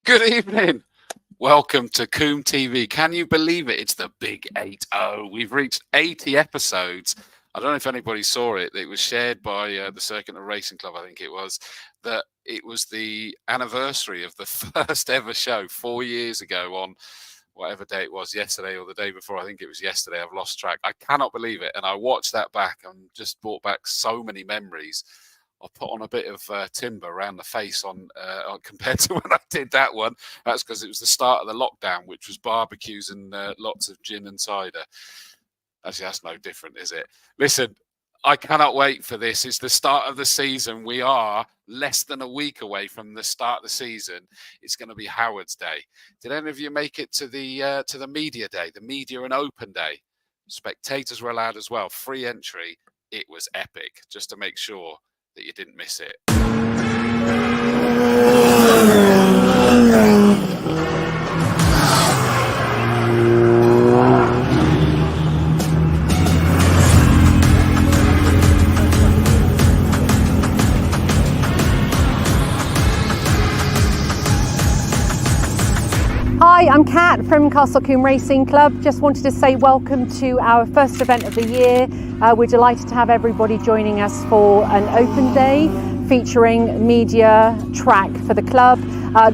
Good evening. Welcome to Combe TV. Can you believe it? It's the big 80. We've reached 80 episodes. I don't know if anybody saw it. It was shared by the CCRC Racing Club, I think it was, that it was the anniversary of the first ever show 4 years ago on whatever day it was, yesterday or the day before. I think it was yesterday. I've lost track. I cannot believe it. And I watched that back and just brought back so many memories. I put on a bit of timber around the face on compared to when I did that one. That's because it was the start of the lockdown, which was barbecues and lots of gin and cider. Actually, that's no different, is it? Listen, I cannot wait for this. It's the start of the season. We are less than a week away from the start of the season. It's going to be Howard's Day. Did any of you make it to the media day, the media and open day? Spectators were allowed as well. Free entry. It was epic. Just to make sure that you didn't miss it. I'm Kat from CCRC Racing Club. Just wanted to say welcome to our first event of the year. We're delighted to have everybody joining us for an open day featuring media, track for the club.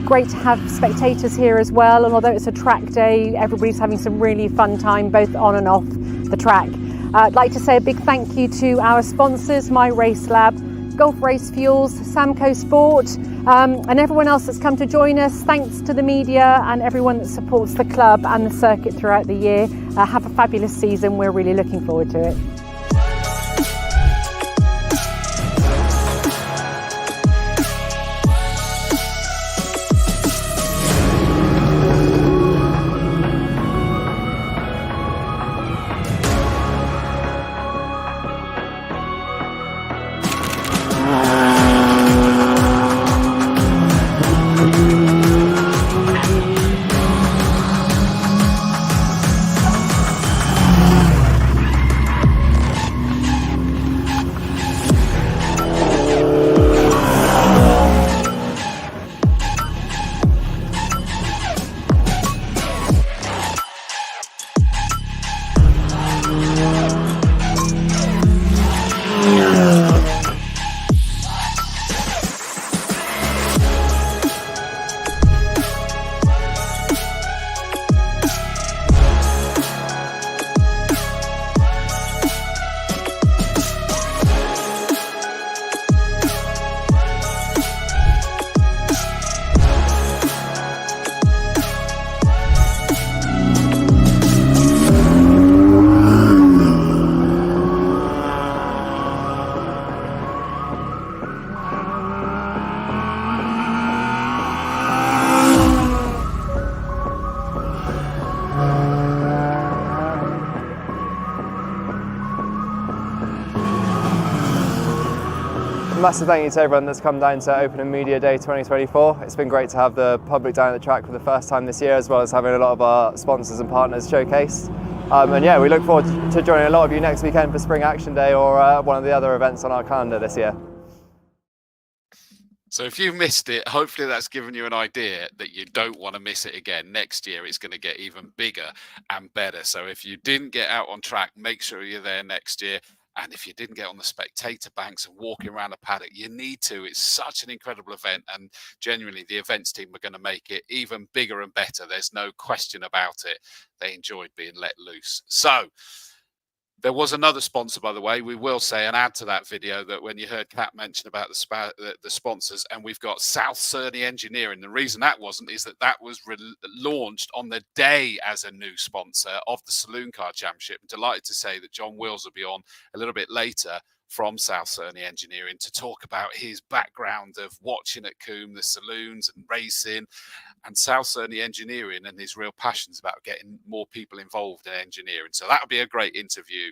Great to have spectators here as well, and although it's a track day, everybody's having some really fun time both on and off the track. I'd like to say a big thank you to our sponsors, My Race Lab, Golf Race Fuels, Samco Sport, and everyone else that's come to join us. Thanks to the media and everyone that supports the club and the circuit throughout the year. Have a fabulous season. We're really looking forward to it. Massive thank you to everyone that's come down to Open and Media Day 2024. It's been great to have the public down at the track for the first time this year, as well as having a lot of our sponsors and partners showcased. And yeah, we look forward to joining a lot of you next weekend for Spring Action Day or one of the other events on our calendar this year. So if you missed it, hopefully that's given you an idea that you don't want to miss it again. Next year, it's going to get even bigger and better. So if you didn't get out on track, make sure you're there next year. And if you didn't get on the spectator banks and walking around the paddock, you need to. It's such an incredible event. And genuinely, the events team are going to make it even bigger and better. There's no question about it. They enjoyed being let loose. So there was another sponsor, by the way. We will say and add to that video that when you heard Kat mention about the sponsors, and we've got South Cerney Engineering. The reason that wasn't is that was launched on the day as a new sponsor of the Saloon Car Championship. I'm delighted to say that John Wills will be on a little bit later from South Cerney Engineering to talk about his background of watching at Combe, the saloons and racing, and South Cerney Engineering and his real passions about getting more people involved in engineering. So that'll be a great interview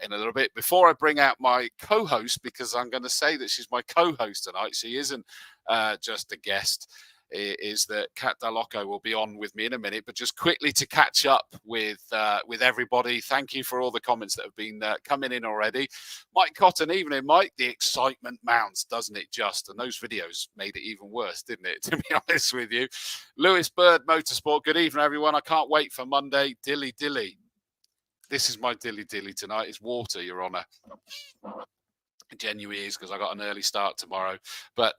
in a little bit. Before I bring out my co-host, because I'm going to say that she's my co-host tonight, she isn't just a guest, is that Kat Dall'Occo will be on with me in a minute. But just quickly to catch up with everybody, thank you for all the comments that have been coming in already. Mike Cotton, evening, Mike. The excitement mounts, doesn't it just? And those videos made it even worse, didn't it, to be honest with you. Lewis Bird Motorsport, good evening, everyone. I can't wait for Monday. Dilly Dilly. This is my Dilly Dilly tonight. It's water, Your Honour. Genuinely is, because I got an early start tomorrow, but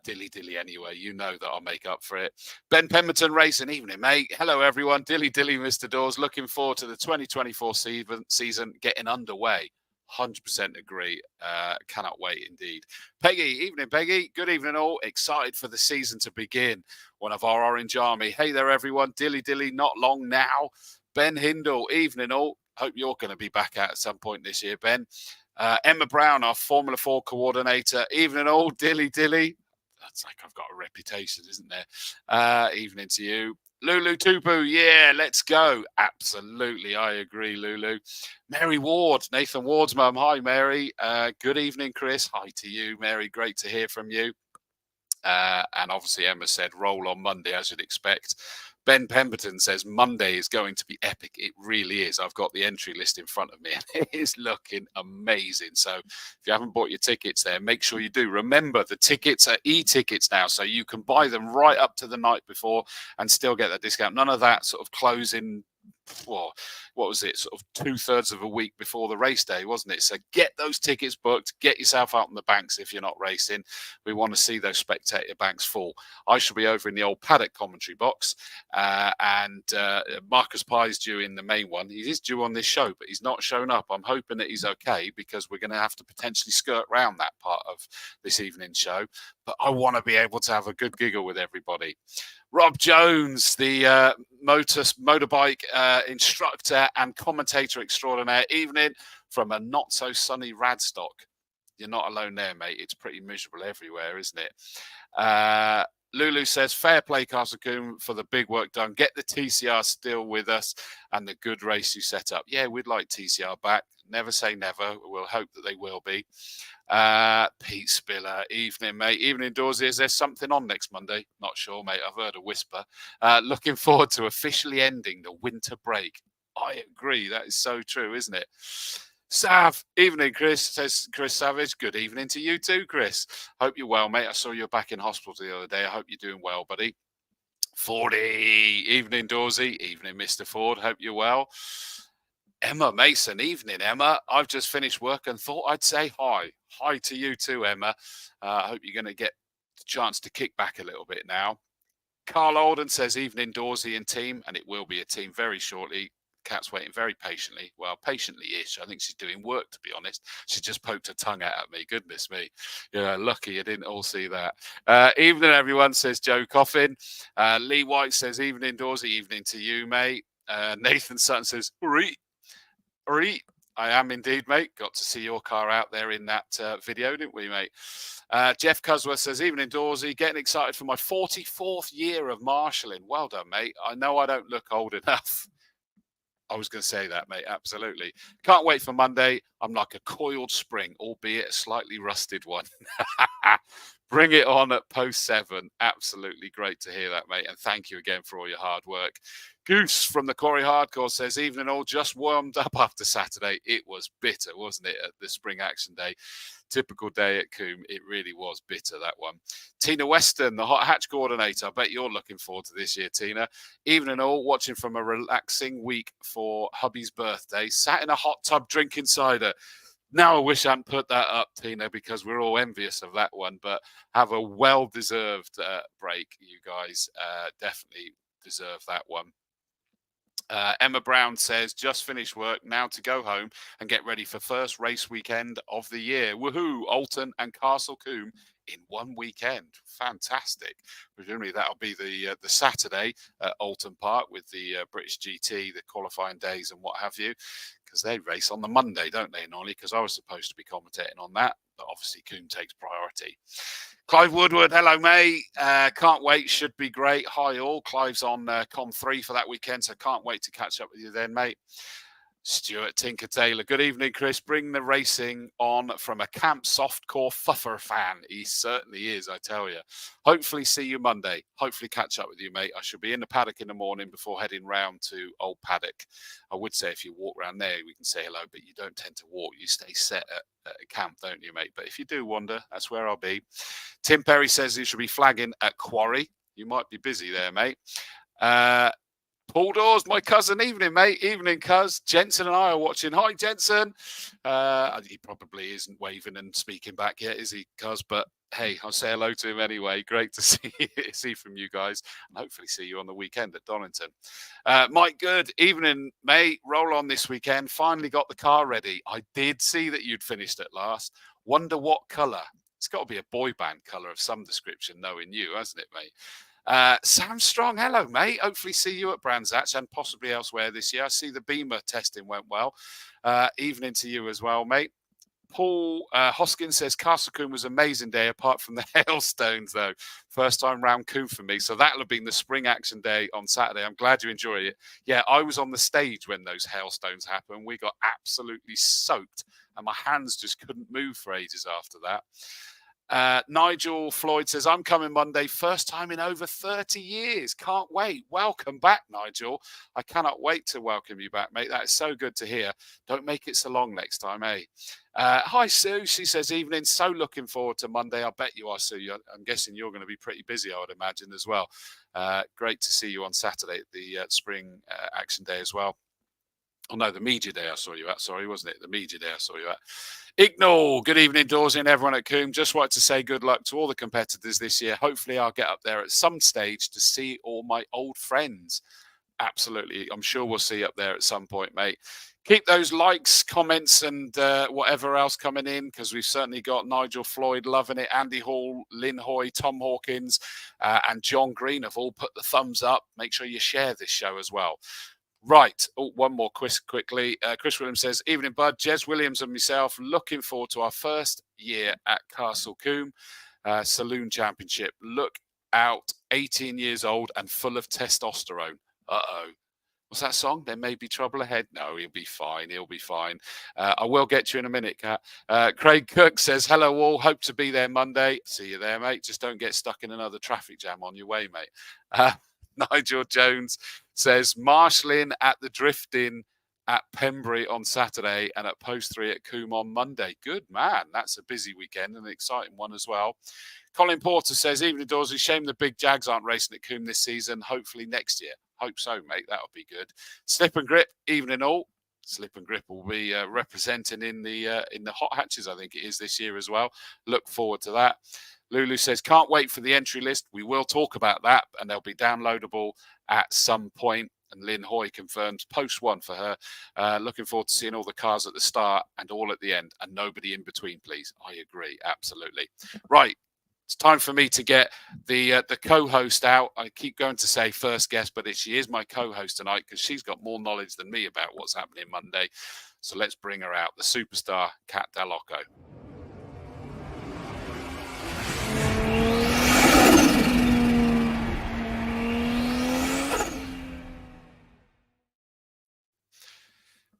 dilly anyway, you know that I'll make up for it. Ben Pemberton Racing, evening mate. Hello everyone. Dilly Mr. Dawes, looking forward to the 2024 season getting underway. 100% agree. Cannot wait indeed. Peggy, evening Peggy. Good evening all. Excited for the season to begin. One of our Orange Army. Hey there everyone. Dilly not long now. Ben Hindle, evening all. Hope you're going to be back out at some point this year, Ben. Emma Brown, our Formula 4 coordinator. Evening all, Dilly. That's like I've got a reputation, isn't there? Evening to you. Lulu Tupu, yeah, let's go. Absolutely, I agree, Lulu. Mary Ward, Nathan Ward's mum. Hi, Mary. Good evening, Chris. Hi to you, Mary. Great to hear from you. And obviously, Emma said roll on Monday, as you'd expect. Ben Pemberton says Monday is going to be epic. It really is. I've got the entry list in front of me and it is looking amazing. So if you haven't bought your tickets there, make sure you do. Remember, the tickets are e-tickets now, so you can buy them right up to the night before and still get that discount. None of that sort of closing, well, what was it, sort of 2/3 of a week before the race day, wasn't it? So get those tickets booked, get yourself out on the banks if you're not racing. We want to see those spectator banks full. I shall be over in the old paddock commentary box, and Marcus Pye's due in the main one. He is due on this show, but he's not shown up. I'm hoping that he's okay, because we're going to have to potentially skirt around that part of this evening's show. But I want to be able to have a good giggle with everybody. Rob Jones, the motorbike instructor and commentator extraordinaire, evening from a not-so-sunny Radstock. You're not alone there, mate. It's pretty miserable everywhere, isn't it? Lulu says, fair play, Castle Combe, for the big work done. Get the TCR still with us and the good race you set up. Yeah, we'd like TCR back. Never say never. We'll hope that they will be. Pete Spiller, evening, mate. Evening, Dawesy. Is there something on next Monday? Not sure, mate. I've heard a whisper. Looking forward to officially ending the winter break. I agree. That is so true, isn't it? Sav, evening, Chris, says Chris Savage. Good evening to you too, Chris. Hope you're well, mate. I saw you back in hospital the other day. I hope you're doing well, buddy. 40, evening, Dawesy. Evening, Mr. Ford. Hope you're well. Emma Mason, evening, Emma. I've just finished work and thought I'd say hi. Hi to you too, Emma. I hope you're going to get the chance to kick back a little bit now. Carl Alden says, evening, Dawesy and team, and it will be a team very shortly. Cat's waiting very patiently. Well, patiently-ish. I think she's doing work, to be honest. She just poked her tongue out at me. Goodness me. Yeah, lucky you didn't all see that. Evening, everyone, says Joe Coffin. Lee White says, evening, Dawesy. Evening to you, mate. Nathan Sutton says, Uri. I am indeed, mate. Got to see your car out there in that video, didn't we, mate? Jeff Cusworth says, evening, Dawesy. Getting excited for my 44th year of marshalling. Well done, mate. I know I don't look old enough. I was going to say that, mate. Absolutely. Can't wait for Monday. I'm like a coiled spring, albeit a slightly rusted one. Bring it on at post 7. Absolutely great to hear that, mate. And thank you again for all your hard work. Goose from the Quarry Hardcore says, evening all, just warmed up after Saturday. It was bitter, wasn't it, at the Spring Action Day? Typical day at Combe. It really was bitter, that one. Tina Weston, the hot hatch coordinator. I bet you're looking forward to this year, Tina. Evening all, watching from a relaxing week for hubby's birthday. Sat in a hot tub drinking cider. Now I wish I hadn't put that up, Tina, because we're all envious of that one. But have a well-deserved break, you guys. Definitely deserve that one. Emma Brown says, just finished work, now to go home and get ready for first race weekend of the year. Woohoo! Alton and Castle Combe in one weekend. Fantastic. Presumably that'll be the Saturday at Alton Park with the British GT, the qualifying days and what have you, because they race on the Monday, don't they, normally? Because I was supposed to be commentating on that, but obviously Combe takes priority. Clive Woodward, hello, mate. Can't wait. Should be great. Hi, all. Clive's on Combe 3 for that weekend, so can't wait to catch up with you then, mate. Stuart Tinker Taylor. Good evening, Chris. Bring the racing on from a camp softcore fuffer fan. He certainly is, I tell you. Hopefully see you Monday. Hopefully catch up with you, mate. I should be in the paddock in the morning before heading round to Old Paddock. I would say if you walk around there, we can say hello, but you don't tend to walk. You stay set at camp, don't you, mate? But if you do wander, that's where I'll be. Tim Perry says you should be flagging at Quarry. You might be busy there, mate. Paul Dawes, my cousin. Evening, mate. Evening, cuz. Jensen and I are watching. Hi, Jensen. He probably isn't waving and speaking back yet, is he, cuz? But hey, I'll say hello to him anyway. Great to see from you guys, and hopefully see you on the weekend at Donington. Mike Good, evening, mate. Roll on this weekend. Finally got the car ready. I did see that you'd finished at last. Wonder what colour. It's got to be a boy band colour of some description, knowing you, hasn't it, mate? Sam Strong, hello, mate. Hopefully see you at Brands Hatch and possibly elsewhere this year. I see the Beamer testing went well. Evening to you as well, mate. Paul Hoskins says Castle Combe was an amazing day apart from the hailstones, though. First time round Combe for me. So that'll have been the Spring Action Day on Saturday. I'm glad you enjoy it. Yeah, I was on the stage when those hailstones happened. We got absolutely soaked and my hands just couldn't move for ages after that. Nigel Floyd says, I'm coming Monday, first time in over 30 years. Can't wait. Welcome back, Nigel. I cannot wait to welcome you back, mate. That is so good to hear. Don't make it so long next time, eh? Hi, Sue. She says, evening. So looking forward to Monday. I bet you are, Sue. I'm guessing you're going to be pretty busy, I would imagine, as well. Great to see you on Saturday at the Spring Action Day as well. Oh, no, the media day I saw you at. Sorry, wasn't it? The media day I saw you at. Ignore. Good evening, Dawes and everyone at Combe. Just wanted to say good luck to all the competitors this year. Hopefully, I'll get up there at some stage to see all my old friends. Absolutely. I'm sure we'll see you up there at some point, mate. Keep those likes, comments, and whatever else coming in, because we've certainly got Nigel Floyd loving it, Andy Hall, Lynn Hoy, Tom Hawkins, and John Green have all put the thumbs up. Make sure you share this show as well. Right. Oh, one more quiz quickly. Chris Williams says, evening, bud. Jez Williams and myself looking forward to our first year at Castle Combe Saloon Championship. Look out, 18 years old and full of testosterone. Uh-oh. What's that song? There may be trouble ahead. No, he'll be fine. He'll be fine. I will get you in a minute, Kat. Craig Cook says, hello all. Hope to be there Monday. See you there, mate. Just don't get stuck in another traffic jam on your way, mate. Nigel Jones says, marshalling at the Drifting at Pembury on Saturday and at Post 3 at Combe on Monday. Good man. That's a busy weekend and an exciting one as well. Colin Porter says, evening, Dawes. Shame the big Jags aren't racing at Combe this season. Hopefully next year. Hope so, mate. That'll be good. Slip and Grip, evening all. Slip and Grip will be representing in the hot hatches, I think it is this year as well. Look forward to that. Lulu says, can't wait for the entry list. We will talk about that, and they'll be downloadable at some point. And Lynn Hoy confirms post 1 for her. Looking forward to seeing all the cars at the start and all at the end, and nobody in between, please. I agree, absolutely. Right, it's time for me to get the co-host out. I keep going to say first guest, but she is my co-host tonight because she's got more knowledge than me about what's happening Monday. So let's bring her out, the superstar, Kat Dall'Occo.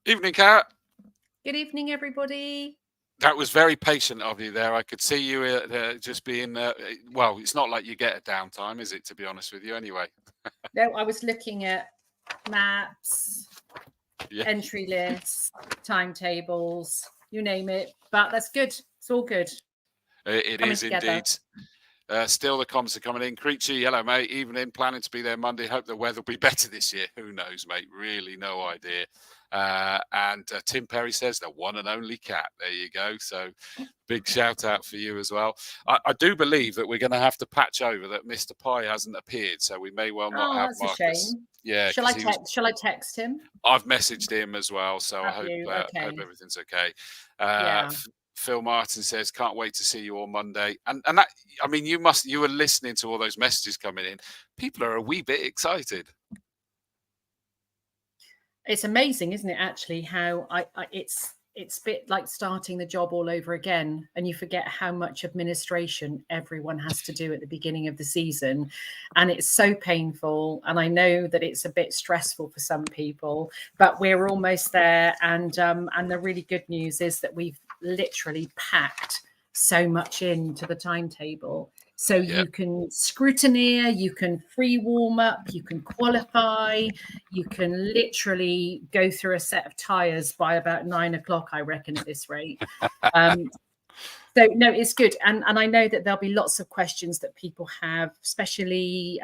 Evening, Kat. Good evening, everybody. That was very patient of you there. I could see you just being, well, it's not like you get a downtime, is it, to be honest with you, anyway? No, I was looking at maps, entry lists, timetables, you name it. But that's good. It's all good. It is indeed. Still the comments are coming in. Creature, hello, mate. Evening, planning to be there Monday. Hope the weather will be better this year. Who knows, mate? Really no idea. And Tim Perry says the one and only Kat. There you go. So big shout out for you as well. I do believe that we're going to have to patch over that Mr. Pie hasn't appeared. So we may well not have Marcus. Marcus. A shame. Yeah. Shall I text him? I've messaged him as well. So I hope everything's okay. Phil Martin says, can't wait to see you all Monday. And that, I mean, you were listening to all those messages coming in. People are a wee bit excited. It's amazing, isn't it, actually, how it's a bit like starting the job all over again, and you forget how much administration everyone has to do at the beginning of the season. And it's so painful. And I know that it's a bit stressful for some people, but we're almost there. And the really good news is that we've literally packed so much into the timetable. So you can scrutineer, you can free warm up, you can qualify, you can literally go through a set of tyres by about 9 o'clock, I reckon, at this rate. So, no, it's good. And I know that there'll be lots of questions that people have, especially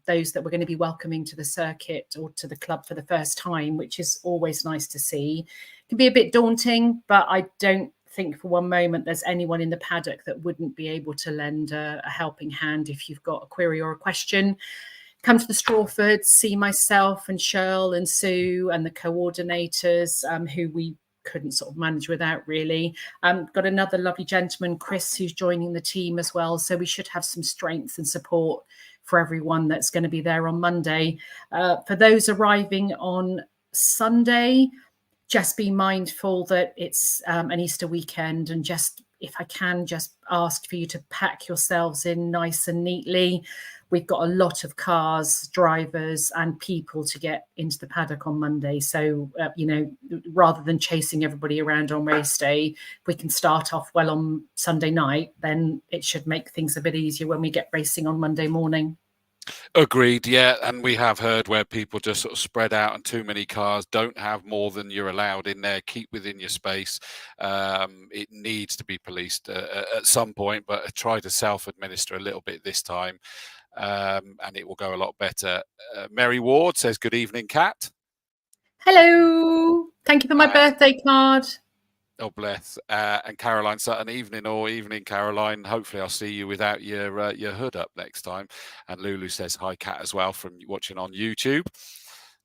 those that we're going to be welcoming to the circuit or to the club for the first time, which is always nice to see. It can be a bit daunting, but I don't think for one moment there's anyone in the paddock that wouldn't be able to lend a helping hand if you've got a query or a question. Come to the Strawfords, see myself and Cheryl and Sue and the coordinators who we couldn't sort of manage without, really. Got another lovely gentleman, Chris, who's joining the team as well. So we should have some strength and support for everyone that's going to be there on Monday. For those arriving on Sunday, just be mindful that it's an Easter weekend, and just if I can just ask for you to pack yourselves in nice and neatly. We've got a lot of cars, drivers and people to get into the paddock on Monday. So, rather than chasing everybody around on race day, if we can start off well on Sunday night, then it should make things a bit easier when we get racing on Monday morning. Agreed, yeah, and we have heard where people just sort of spread out and too many cars. Don't have more than you're allowed in there. Keep within your space. It needs to be policed at some point, but try to self-administer a little bit this time, and it will go a lot better. Mary Ward says, good evening, Kat. Hello. Thank you for my birthday card. Oh, bless. And Caroline Sutton, evening, Caroline. Hopefully I'll see you without your hood up next time. And Lulu says hi, Kat, as well, from watching on YouTube.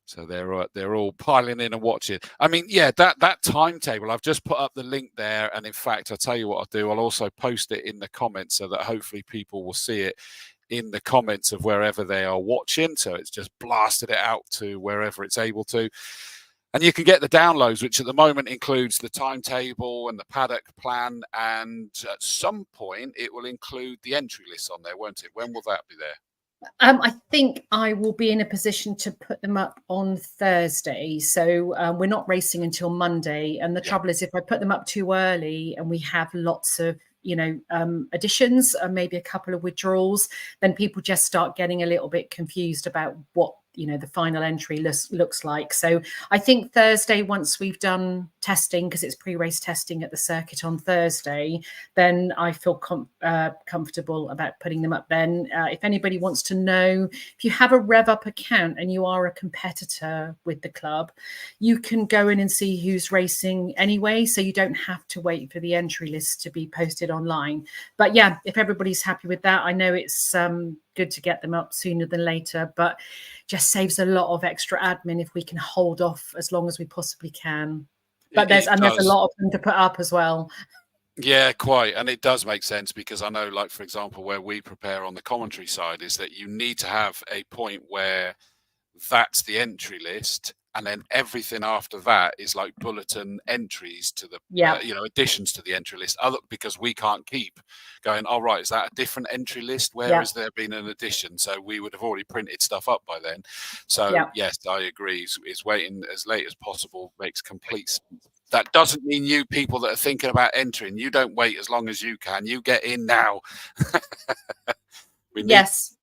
So they're all piling in and watching. I mean, yeah, that timetable, I've just put up the link there. And in fact, I'll tell you what I'll do. I'll also post it in the comments so that hopefully people will see it in the comments of wherever they are watching. So it's just blasted it out to wherever it's able to. And you can get the downloads, which at the moment includes the timetable and the paddock plan. And at some point, it will include the entry list on there, won't it? When will that be there? I think I will be in a position to put them up on Thursday. So we're not racing until Monday. And the trouble is, if I put them up too early and we have lots of additions and maybe a couple of withdrawals, then people just start getting a little bit confused about what the final entry looks like. So I think Thursday, once we've done testing, because it's pre-race testing at the circuit on Thursday, then I feel comfortable about putting them up then. If anybody wants to know, if you have a Rev Up account and you are a competitor with the club, you can go in and see who's racing anyway, so you don't have to wait for the entry list to be posted online. But yeah, if everybody's happy with that, I know it's good to get them up sooner than later, but just saves a lot of extra admin if we can hold off as long as we possibly can. But there's a lot of them to put up as well. Yeah, quite. And it does make sense, because I know, like, for example, where we prepare on the commentary side is that you need to have a point where that's the entry list, and then everything after that is like bulletin entries to the additions to the entry list, because we can't keep going, oh right, is that a different entry list, where has there been an addition? So we would have already printed stuff up by then. So yes, I agree, is waiting as late as possible makes complete sense. That doesn't mean you people that are thinking about entering, you don't wait as long as you can, you get in now. Yes.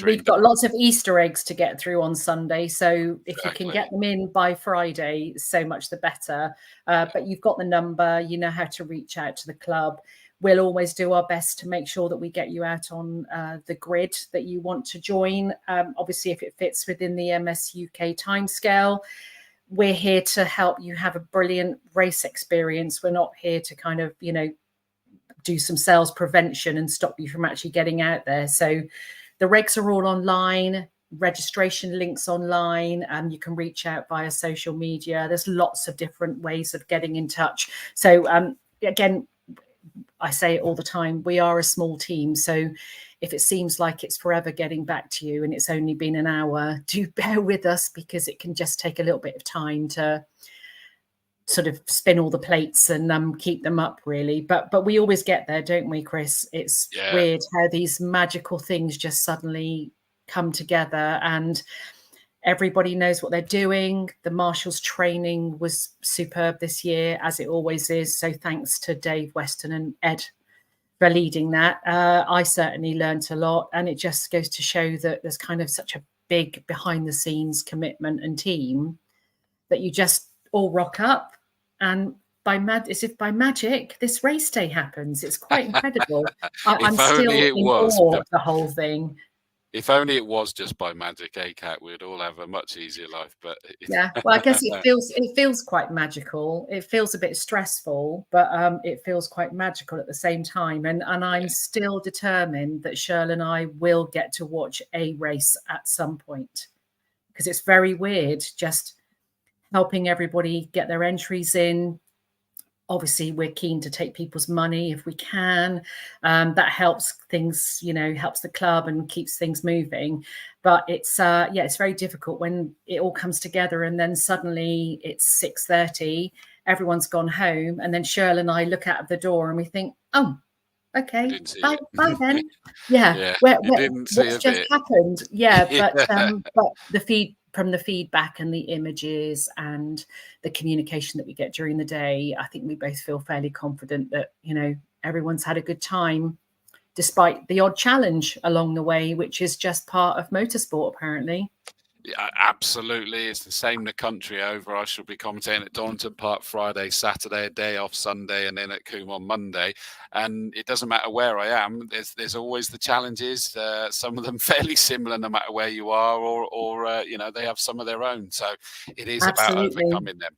We've got lots of Easter eggs to get through on Sunday, so if you can get them in by Friday, so much the better. But you've got the number, you know how to reach out to the club. We'll always do our best to make sure that we get you out on the grid that you want to join. Obviously, if it fits within the MS UK timescale, we're here to help you have a brilliant race experience. We're not here to kind of, do some sales prevention and stop you from actually getting out there. So the regs are all online, registration links online, and you can reach out via social media. There's lots of different ways of getting in touch. So again, I say it all the time, we are a small team. So if it seems like it's forever getting back to you and it's only been an hour, do bear with us, because it can just take a little bit of time to sort of spin all the plates and keep them up, really. But we always get there, don't we, Chris? It's weird how these magical things just suddenly come together and everybody knows what they're doing. The marshals training was superb this year, as it always is. So thanks to Dave Weston and Ed for leading that. I certainly learned a lot, and it just goes to show that there's kind of such a big behind the scenes commitment and team that you just all rock up, and as if by magic, this race day happens. It's quite incredible. I'm still in awe of the whole thing. If only it was just by magic, Kat, we'd all have a much easier life. But yeah, well, I guess it feels quite magical. It feels a bit stressful, but it feels quite magical at the same time. And I'm still determined that Shirley and I will get to watch a race at some point, because it's very weird just helping everybody get their entries in. Obviously, we're keen to take people's money if we can. That helps things, helps the club and keeps things moving. But it's it's very difficult when it all comes together and then suddenly it's 6:30, everyone's gone home, and then Shirley and I look out of the door and we think, Oh, okay. Didn't see Bye, it. bye then. Yeah. Yeah, Where, you didn't see what's a just bit. happened? Yeah, Yeah. but the feedback and the images and the communication that we get during the day, I think we both feel fairly confident that, you know, everyone's had a good time, despite the odd challenge along the way, which is just part of motorsport, apparently. Yeah, absolutely. It's the same the country over. I shall be commentating at Donington Park Friday, Saturday, a day off Sunday, and then at Combe on Monday. And it doesn't matter where I am. There's always the challenges. Some of them fairly similar, no matter where you are, or you know, they have some of their own. So it is about overcoming them.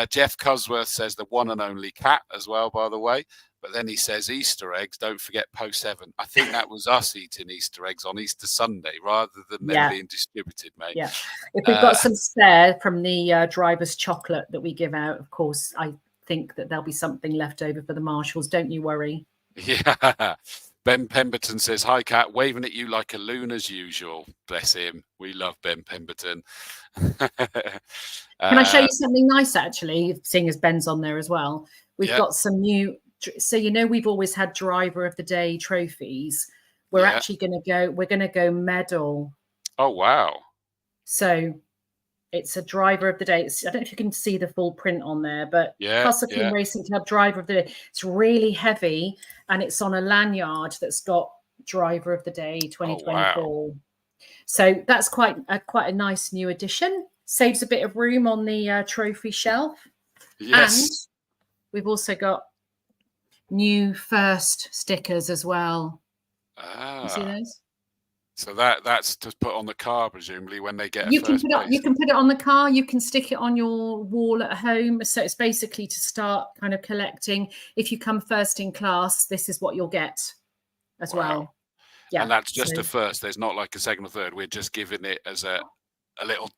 Jeff Cosworth says the one and only cat as well, by the way. But then he says Easter eggs, don't forget post 7. I think that was us eating Easter eggs on Easter Sunday rather than them being distributed, mate. Yeah. If we've got some spare from the driver's chocolate that we give out, of course, I think that there'll be something left over for the marshals. Don't you worry. Yeah. Ben Pemberton says, hi, Kat, waving at you like a loon as usual. Bless him. We love Ben Pemberton. Can I show you something nice, actually, seeing as Ben's on there as well? We've got some new... So, you know, we've always had driver of the day trophies. We're actually going to go medal. Oh, wow. So it's a driver of the day. I don't know if you can see the full print on there, but CCRC Racing Club driver of the day. It's really heavy and it's on a lanyard that's got driver of the day 2024. Oh, wow. So that's quite a nice new addition. Saves a bit of room on the trophy shelf. Yes. And we've also got new first stickers as well. You see those? So that's to put on the car, presumably, when they get you can put it on the car, you can stick it on your wall at home. So it's basically to start kind of collecting. If you come first in class, this is what you'll get as well. Yeah. And that's just a first. There's not like a second or third. We're just giving it as a little,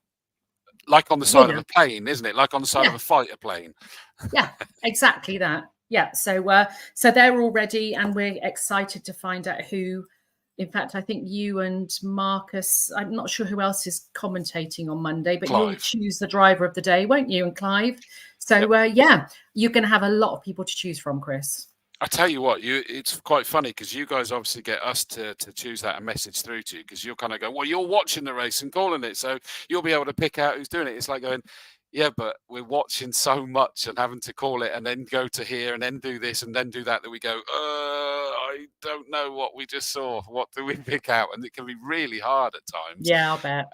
like on the side of a plane, isn't it? Like on the side of a fighter plane. Yeah, exactly that. Yeah, so they're all ready, and we're excited to find out who. In fact, I think you and Marcus. I'm not sure who else is commentating on Monday, but Clive. You'll choose the driver of the day, won't you? And Clive. So you're going to have a lot of people to choose from, Chris. I tell you what, it's quite funny because you guys obviously get us to choose that and message through to you, because you'll kind of go, well, you're watching the race and calling it, so you'll be able to pick out who's doing it. It's like going, yeah, but we're watching so much and having to call it and then go to here and then do this and then do that we go, I don't know what we just saw. What do we pick out? And it can be really hard at times. Yeah, I'll bet.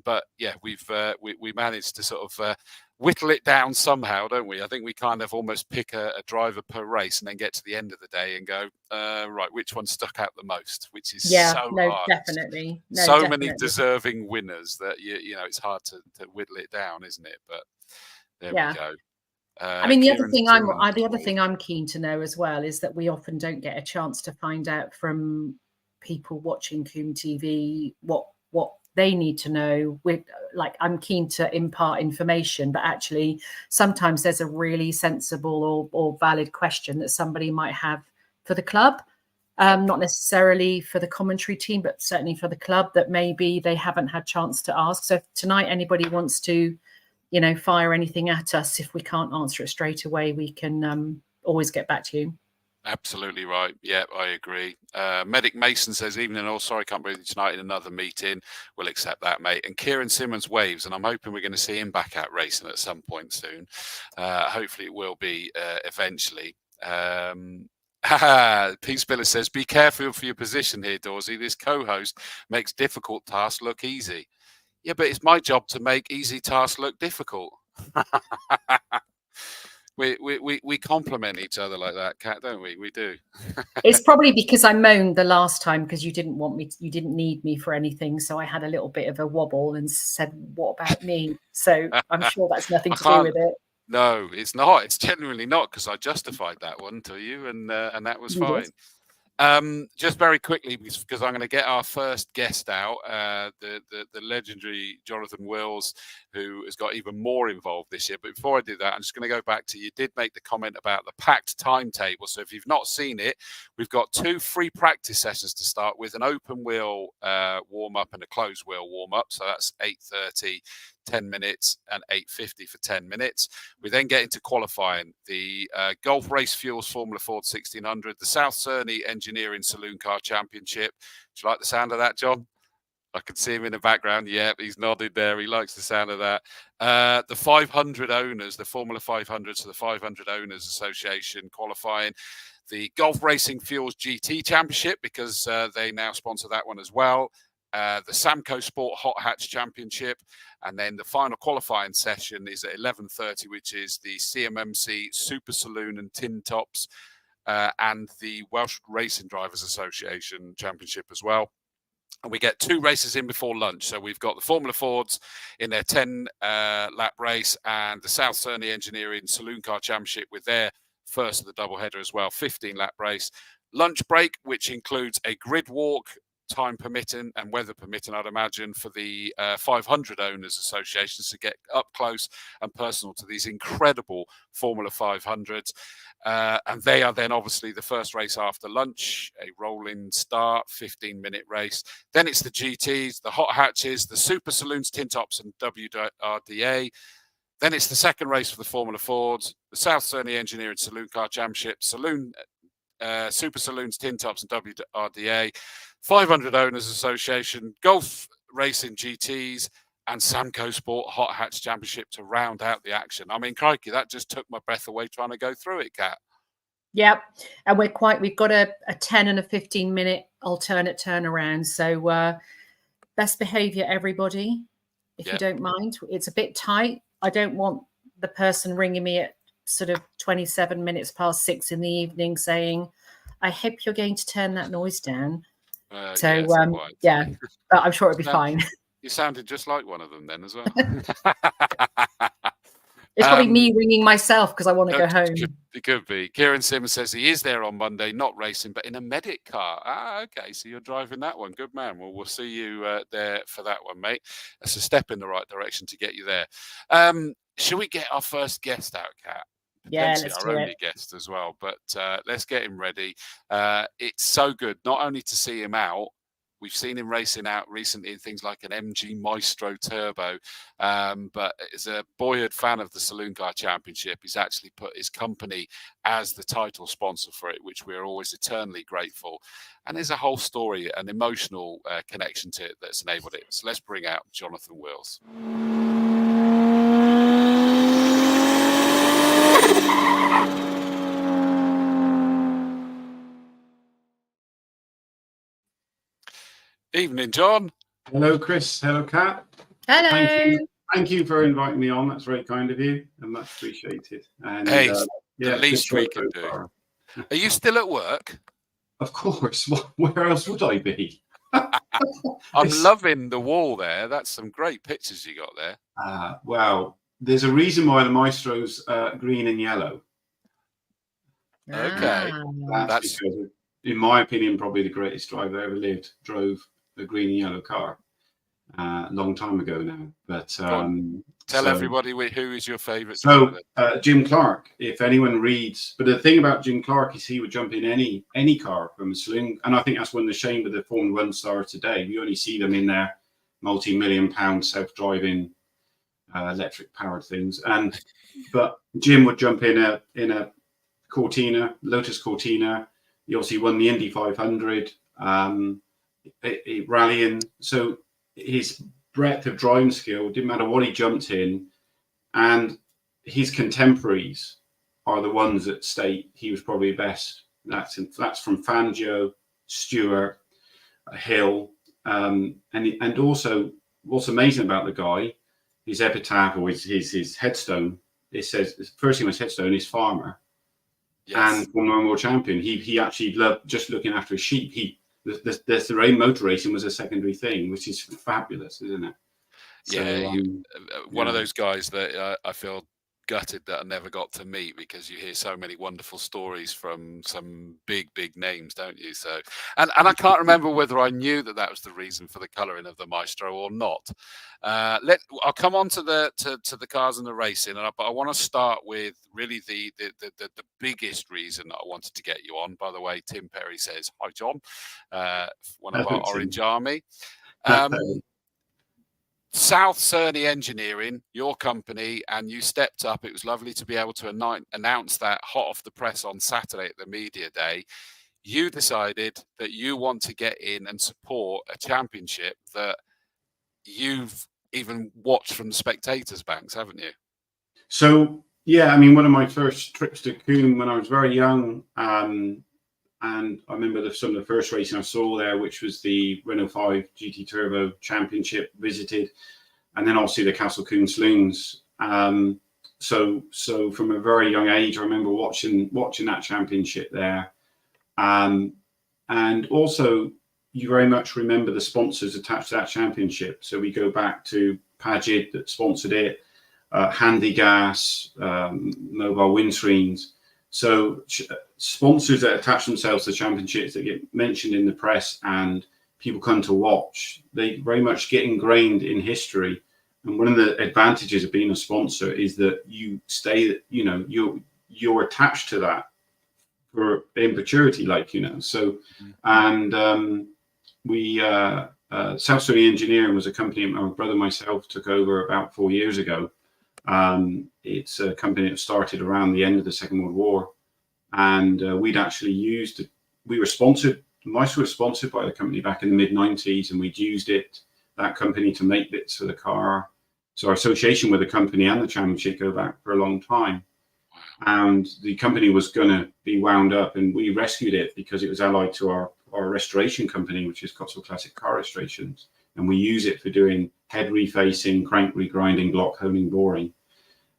But yeah, we managed to sort of whittle it down somehow, don't we? I think we kind of almost pick a driver per race and then get to the end of the day and go, right, which one stuck out the most? Which is so hard. Definitely. No, so definitely. many deserving winners that you know it's hard to whittle it down, isn't it? But there we go. I mean, the other thing I'm keen to know as well is that we often don't get a chance to find out from people watching Combe TV what they need to know. I'm keen to impart information, but actually sometimes there's a really sensible or valid question that somebody might have for the club, not necessarily for the commentary team, but certainly for the club that maybe they haven't had chance to ask. So if tonight anybody wants to, you know, fire anything at us, if we can't answer it straight away, we can always get back to you. Absolutely right. Yeah, I agree. Medic Mason says, evening all. Sorry, can't be with you tonight in another meeting. We'll accept that, mate. And Kieran Simmons waves, and I'm hoping we're going to see him back out racing at some point soon. Hopefully it will be eventually. Pete Spiller says, be careful for your position here, Dawesy. This co-host makes difficult tasks look easy. Yeah, but it's my job to make easy tasks look difficult. We compliment each other like that, Kat, don't we? We do. It's probably because I moaned the last time because you didn't need me for anything. So I had a little bit of a wobble and said, what about me? So I'm sure that's nothing to do with it. No, it's not. It's genuinely not, because I justified that one to you, and that was fine. Just very quickly, because I'm going to get our first guest out, the legendary Jonathan Wills, who has got even more involved this year. But before I do that, I'm just going to go back to, you did make the comment about the packed timetable. So if you've not seen it, we've got 2 free practice sessions to start with, an open wheel warm-up and a closed wheel warm-up. So that's 8:30 10 minutes and 8:50 for 10 minutes. We then get into qualifying. The Gulf Race Fuels Formula Ford 1600, the South Cerny Engineering Saloon Car Championship. Do you like the sound of that, John? I can see him in the background. Yeah, he's nodded there. He likes the sound of that. The 500 owners, the Formula 500, so the 500 Owners Association qualifying. The Gulf Racing Fuels GT Championship, because they now sponsor that one as well. The Samco Sport Hot Hatch Championship. And then the final qualifying session is at 11:30, which is the CMMC Super Saloon and Tin Tops and the Welsh Racing Drivers Association Championship as well. And we get 2 races in before lunch. So we've got the Formula Fords in their 10-lap race and the South Cerny Engineering Saloon Car Championship with their first of the doubleheader as well, 15-lap race. Lunch break, which includes a grid walk, time permitting and weather permitting, I'd imagine, for the 500 Owners Associations to get up close and personal to these incredible Formula 500s. And they are then obviously the first race after lunch, a rolling start, 15-minute race. Then it's the GTs, the Hot Hatches, the Super Saloons, Tin Tops and WRDA. Then it's the second race for the Formula Fords, the South Cerny Engineering Saloon Car Championship, Super Saloons, Tin Tops and WRDA, 500 Owners Association, Gulf Racing GTs, and Samco Sport Hot Hatch Championship to round out the action. I mean, crikey, that just took my breath away trying to go through it, Kat. Yep. And we've got a 10 and a 15-minute alternate turnaround. So best behavior, everybody, if you don't mind. It's a bit tight. I don't want the person ringing me at sort of 27 minutes past 6 in the evening saying, I hope you're going to turn that noise down. But I'm sure it'll be fine. You sounded just like one of them then as well. It's probably me ringing myself because I want to go home. It could be. Kieran Simmons says he is there on Monday, not racing, but in a medic car. Ah, okay. So you're driving that one. Good man. Well, we'll see you there for that one, mate. That's a step in the right direction to get you there. Should we get our first guest out, Kat? Yeah, let's our only guest as well. But let's get him ready. It's so good not only to see him out. We've seen him racing out recently in things like an MG Maestro Turbo, but as a boyhood fan of the Saloon Car Championship, he's actually put his company as the title sponsor for it, which we're always eternally grateful. And there's a whole story, an emotional connection to it that's enabled it. So let's bring out Jonathan Wills. Evening, John. Hello, Chris. Hello, Kat. Hello. Thank you for inviting me on. That's very kind of you and much appreciated. And hey, the least we can do. Are you still at work? Of course. Where else would I be? I'm loving the wall there. That's some great pictures you got there. Well, there's a reason why the Maestro's green and yellow. Okay. That's because, in my opinion, probably the greatest driver ever lived drove a green and yellow car a long time ago now. But tell everybody who is your favourite. So Jim Clark, if anyone reads, but the thing about Jim Clark is he would jump in any car from a saloon, and I think that's one of the shame with the Formula 1 stars today. We only see them in their multi-million-pound self-driving electric powered things, but Jim would jump in a Cortina, Lotus Cortina. He obviously won the Indy 500. Rallying, so his breadth of driving skill didn't matter what he jumped in, and his contemporaries are the ones that state he was probably best. That's from Fangio, Stewart, Hill, and also what's amazing about the guy, his epitaph or his headstone. It says first thing on his headstone is farmer, and Formula 1 world champion. He actually loved just looking after his sheep. The motor racing was a secondary thing, which is fabulous, isn't it? Yeah, one of those guys that I feel gutted that I never got to meet, because you hear so many wonderful stories from some big names, don't you? So, and I can't remember whether I knew that was the reason for the colouring of the Maestro or not. I'll come on to the cars and the racing, but I want to start with really the biggest reason that I wanted to get you on. By the way, Tim Perry says hi, John, one of our Orange Army. South Cerney Engineering, your company, and you stepped up. It was lovely to be able to announce that hot off the press on Saturday at the media day. You decided that you want to get in and support a championship that you've even watched from the spectators' banks, haven't you? So yeah, I mean, one of my first trips to Combe when I was very young, and I remember some of the first racing I saw there, which was the Renault 5 GT Turbo Championship, visited, and then obviously the Castle Combe Saloons. So from a very young age, I remember watching that championship there, and also you very much remember the sponsors attached to that championship. So we go back to Paget that sponsored it, Handy Gas, Mobile Windscreens. So sponsors that attach themselves to championships that get mentioned in the press and people come to watch, they very much get ingrained in history. And one of the advantages of being a sponsor is that you stay, you know, you're attached to that for in perpetuity, like, you know. So, and South Surrey Engineering was a company my brother and myself took over about 4 years ago. It's a company that started around the end of the Second World War, and we'd actually used it. We were sponsored. Mice was sponsored by the company back in the mid-90s, and we'd used that company to make bits for the car. So our association with the company and the championship go back for a long time. And the company was going to be wound up, and we rescued it because it was allied to our restoration company, which is Cotswold Classic Car Restorations, and we use it for doing head refacing, crank regrinding, block honing, boring.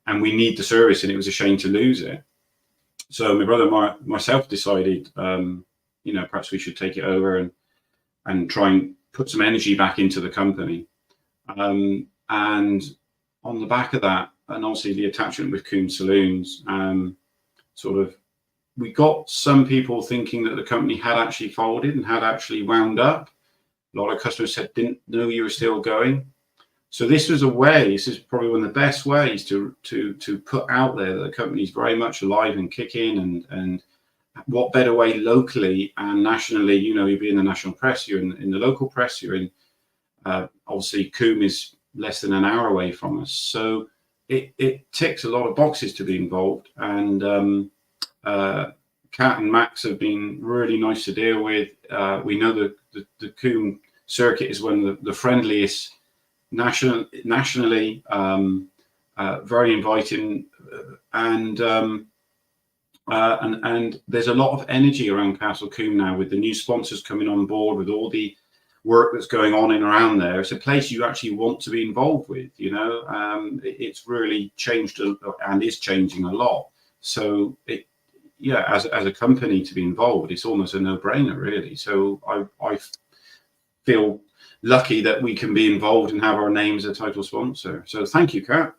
And we need the service, and it was a shame to lose it. So my brother and myself decided, you know, perhaps we should take it over and try and put some energy back into the company. And on the back of that, and obviously the attachment with Combe Saloons, we got some people thinking that the company had actually folded and had actually wound up. A lot of customers said, didn't know you were still going. So this was a way, this is probably one of the best ways to put out there that the company is very much alive and kicking, and what better way locally and nationally, you know, you'll be in the national press, you're in the local press, you're in, obviously Combe is less than an hour away from us. So it ticks a lot of boxes to be involved. And Kat and Max have been really nice to deal with. We know the Combe circuit is one of the friendliest nationally, very inviting, and there's a lot of energy around Castle Combe now with the new sponsors coming on board, with all the work that's going on in around there. It's a place you actually want to be involved with, you know. It's really changed and is changing a lot. So as a company to be involved, it's almost a no-brainer, really. So I feel lucky that we can be involved and have our name as a title sponsor. So thank you, Kat.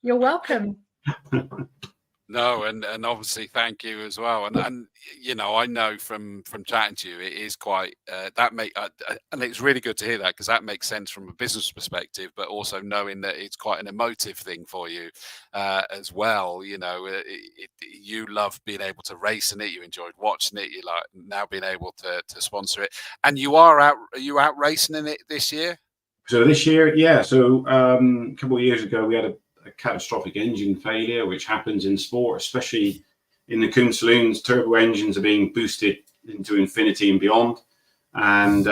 You're welcome. No, and obviously thank you as well. And you know, I know from chatting to you, it is quite and it's really good to hear that, because that makes sense from a business perspective, but also knowing that it's quite an emotive thing for you as well. You know, you love being able to race in it, you enjoyed watching it, you like now being able to sponsor it, and are you out racing in it this year? So this year, yeah. So a couple of years ago, we had a catastrophic engine failure, which happens in sport, especially in the Combe Saloons. Turbo engines are being boosted into infinity and beyond, and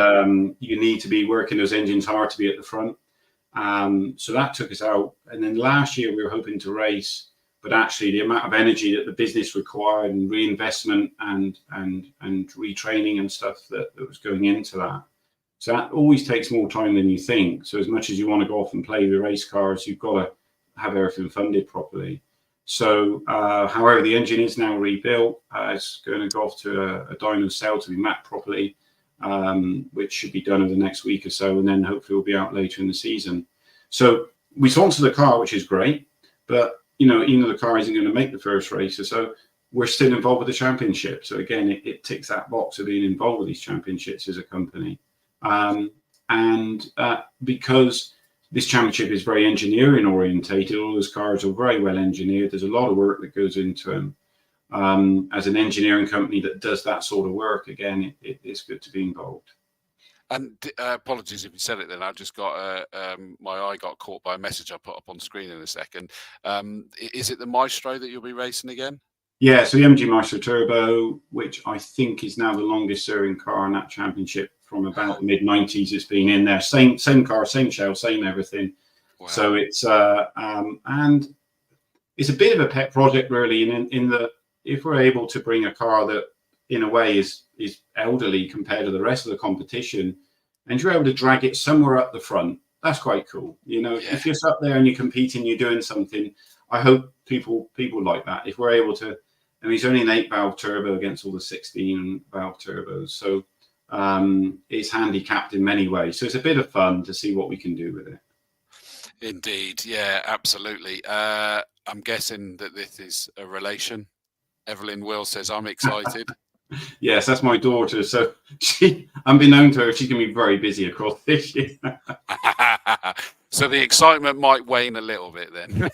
you need to be working those engines hard to be at the front. So that took us out. And then last year we were hoping to race, but actually the amount of energy that the business required, and reinvestment and retraining and stuff that was going into that. So that always takes more time than you think. So as much as you want to go off and play with race cars, you've got to have everything funded properly. So however, the engine is now rebuilt. It's going to go off to a dyno cell to be mapped properly, which should be done over the next week or so, and then hopefully we'll be out later in the season. So we sponsor the car, which is great, but you know, even though the car isn't going to make the first race, so we're still involved with the championship. So again, it ticks that box of being involved with these championships as a company. Because this championship is very engineering orientated, all those cars are very well engineered. There's a lot of work that goes into them. As an engineering company that does that sort of work, again, it's good to be involved. And apologies if you said it then. I just got my eye got caught by a message I put up on screen in a second. Is it the Maestro that you'll be racing again? Yeah, so the MG Maestro Turbo, which I think is now the longest serving car in that championship from about the mid-90s. It's been in there. Same car, same shell, same everything. Wow. So it's and it's a bit of a pet project really, in that if we're able to bring a car that in a way is elderly compared to the rest of the competition, and you're able to drag it somewhere up the front, that's quite cool. You know, yeah. If you're up there and you're competing, you're doing something, I hope people like that. If we're able to, I mean, it's only an 8-valve turbo against all the 16-valve turbos, so it's handicapped in many ways. So it's a bit of fun to see what we can do with it. Indeed, yeah, absolutely. I'm guessing that this is a relation. Evelyn Will says, I'm excited. Yes, that's my daughter. So she, unbeknown to her, she can be very busy across this year. So the excitement might wane a little bit then.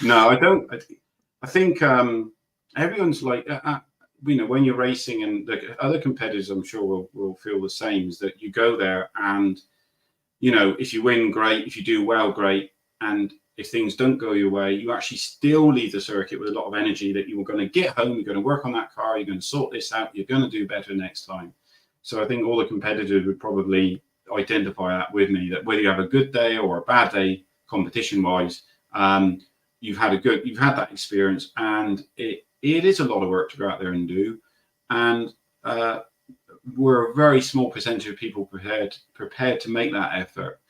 No, I don't. I think everyone's like, you know, when you're racing, and the other competitors, I'm sure will feel the same, is that you go there and, you know, if you win, great. If you do well, great. And if things don't go your way, you actually still leave the circuit with a lot of energy that you were going to get home, you're going to work on that car, you're going to sort this out, you're going to do better next time. So I think all the competitors would probably identify that with me, that whether you have a good day or a bad day competition-wise, you've had that experience, and it is a lot of work to go out there and do. And we're a very small percentage of people prepared to make that effort.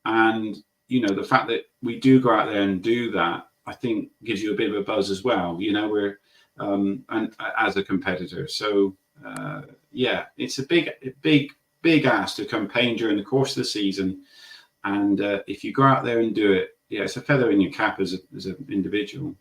And you know, the fact that we do go out there and do that, I think gives you a bit of a buzz as well. You know, we're and as a competitor. So yeah, it's a big ask to campaign during the course of the season. And if you go out there and do it, yeah, it's a feather in your cap as an individual.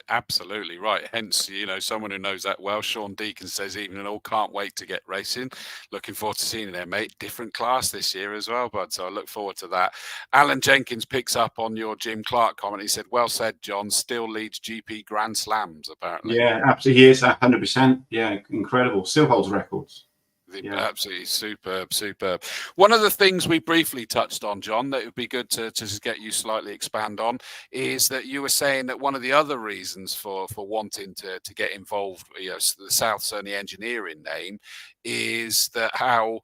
Absolutely right. Hence, you know, someone who knows that well. Sean Deacon says, even and all, can't wait to get racing. Looking forward to seeing them, mate. Different class this year as well, bud. So I look forward to that. Alan Jenkins picks up on your Jim Clark comment. He said, well said, John. Still leads GP Grand Slams, apparently. Yeah, absolutely. He is 100%. Yeah, incredible. Still holds records. Yeah. Absolutely superb. One of the things we briefly touched on, John, that would be good to just get you slightly expand on, is that you were saying that one of the other reasons for wanting to get involved, you know, the South Sony Engineering name, is that how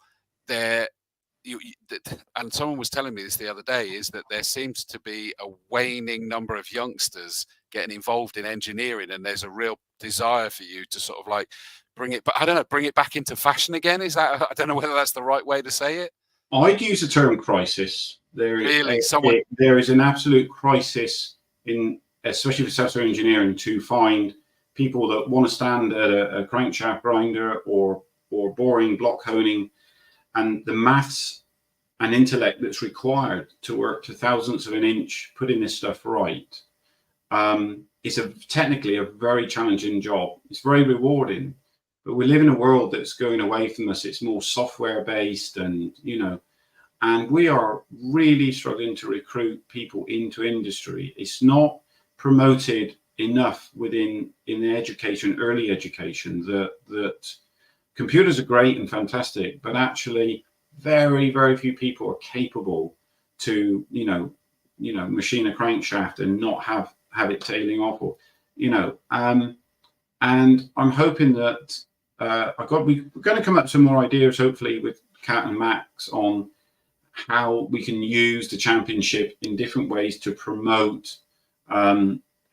there, and someone was telling me this the other day, is that there seems to be a waning number of youngsters getting involved in engineering, and there's a real desire for you to sort of like bring it back into fashion again. Is that, I don't know whether that's the right way to say it. I'd use the term crisis. There is an absolute crisis in, especially for South Sony Engineering, to find people that want to stand at a crankshaft grinder or boring, block honing, and the maths and intellect that's required to work to thousandths of an inch putting this stuff right. It's technically a very challenging job. It's very rewarding. But we live in a world that's going away from us. It's more software based, and you know, and we are really struggling to recruit people into industry. It's not promoted enough in the education, early education, that computers are great and fantastic, but actually very, very few people are capable to, you know, machine a crankshaft and not have it tailing off, or, you know, and I'm hoping that we're going to come up with some more ideas, hopefully, with Kat and Max, on how we can use the championship in different ways to promote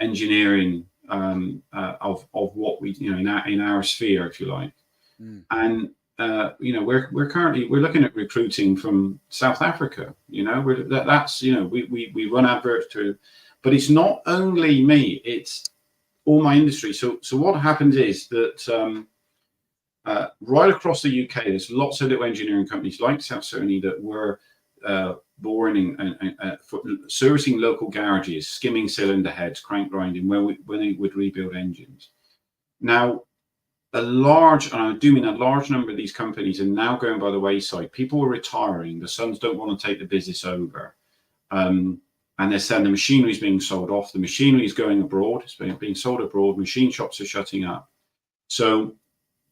engineering of what we, you know, in our sphere, if you like. And you know, we're looking at recruiting from South Africa. You know, that's you know, we run adverts to, but it's not only me; it's all my industry. So what happens is that right across the UK, there's lots of little engineering companies like South Sony that were boring and servicing local garages, skimming cylinder heads, crank grinding, when they would rebuild engines. Now, and I do mean a large number of these companies are now going by the wayside. People are retiring. The sons don't want to take the business over. And they're saying the machinery is being sold off. The machinery is going abroad. It's being sold abroad. Machine shops are shutting up. So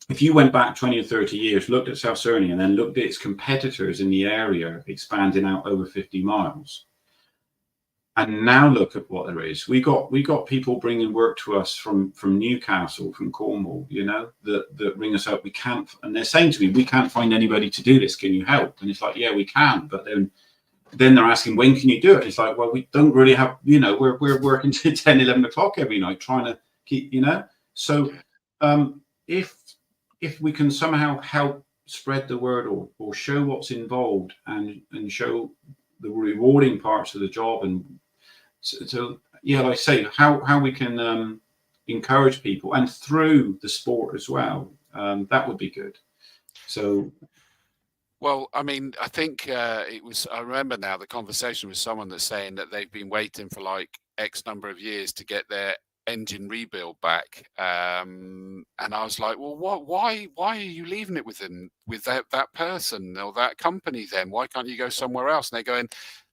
if you went back 20 or 30 years, looked at South Cerney and then looked at its competitors in the area expanding out over 50 miles, and now look at what there is. We got people bringing work to us from Newcastle, from Cornwall, you know, that ring us up. We can't, and they're saying to me, we can't find anybody to do this. Can you help? And it's like, yeah, we can. But then they're asking, when can you do it? And it's like, well, we don't really have, you know, we're working to 10, 11 o'clock every night trying to keep, you know. So if we can somehow help spread the word or show what's involved and show the rewarding parts of the job, and so yeah, like I say, how we can encourage people and through the sport as well, that would be good. So well, I mean, I think it was, I remember now the conversation with someone that's saying that they've been waiting for like X number of years to get their engine rebuild back. And I was like, well, why are you leaving it with that person or that company then? Why can't you go somewhere else? And they're going,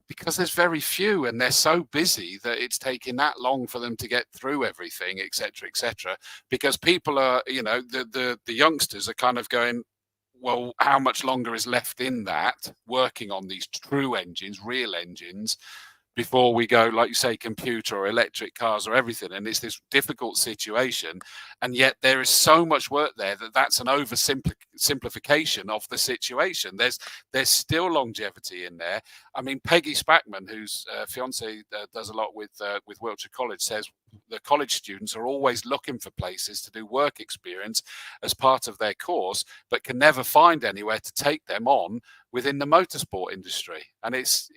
because there's very few and they're so busy that it's taking that long for them to get through everything, et cetera, because people are, you know, the youngsters are kind of going, well, how much longer is left in that, working on these true engines, real engines, before we go, like you say, computer or electric cars or everything. And it's this difficult situation. And yet there is so much work there that's an oversimplification of the situation. There's still longevity in there. I mean, Peggy Spackman, whose fiance does a lot with Wiltshire College, says the college students are always looking for places to do work experience as part of their course, but can never find anywhere to take them on within the motorsport industry. And it's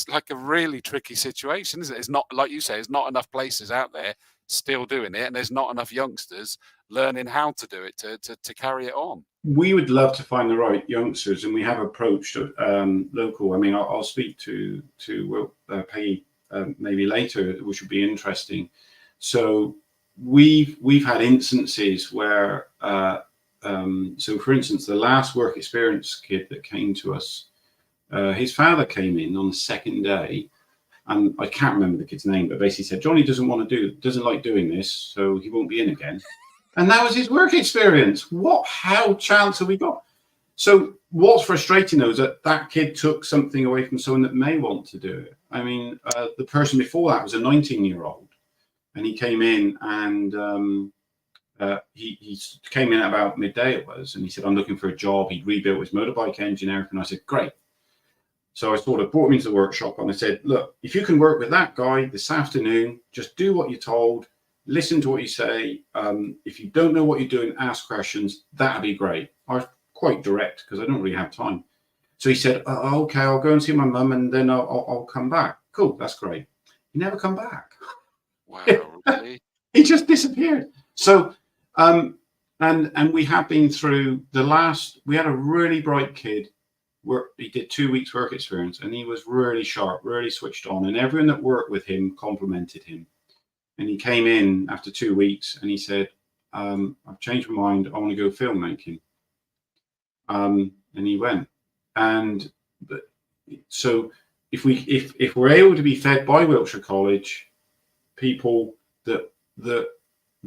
like a really tricky situation, isn't it? It's not, like you say, there's not enough places out there still doing it, and there's not enough youngsters learning how to do it to carry it on. We would love to find the right youngsters, and we have approached local. I mean, I'll speak to Peggy maybe later, which would be interesting. So we've had instances where so for instance, the last work experience kid that came to us, his father came in on the second day, and I can't remember the kid's name, but basically said, Johnny doesn't like doing this, so he won't be in again. And that was his work experience. How chance have we got? So what's frustrating though is that kid took something away from someone that may want to do it. I mean, the person before that was a 19-year-old, and he came in and he came in at about midday it was, and he said, I'm looking for a job. He'd rebuilt his motorbike engine, everything. I said, great. So I sort of brought him into the workshop and I said, look, if you can work with that guy this afternoon, just do what you're told, listen to what you say. If you don't know what you're doing, ask questions. That'd be great. I was quite direct because I don't really have time. So he said, oh, okay, I'll go and see my mum and then I'll come back. Cool, that's great. He never come back. Wow, really? He just disappeared. So and we have been through we had a really bright kid where he did 2 weeks work experience, and he was really sharp, really switched on, and everyone that worked with him complimented him. And he came in after 2 weeks and he said, I've changed my mind, I want to go filmmaking. And he went. And so if we're able to be fed by Wiltshire College, people that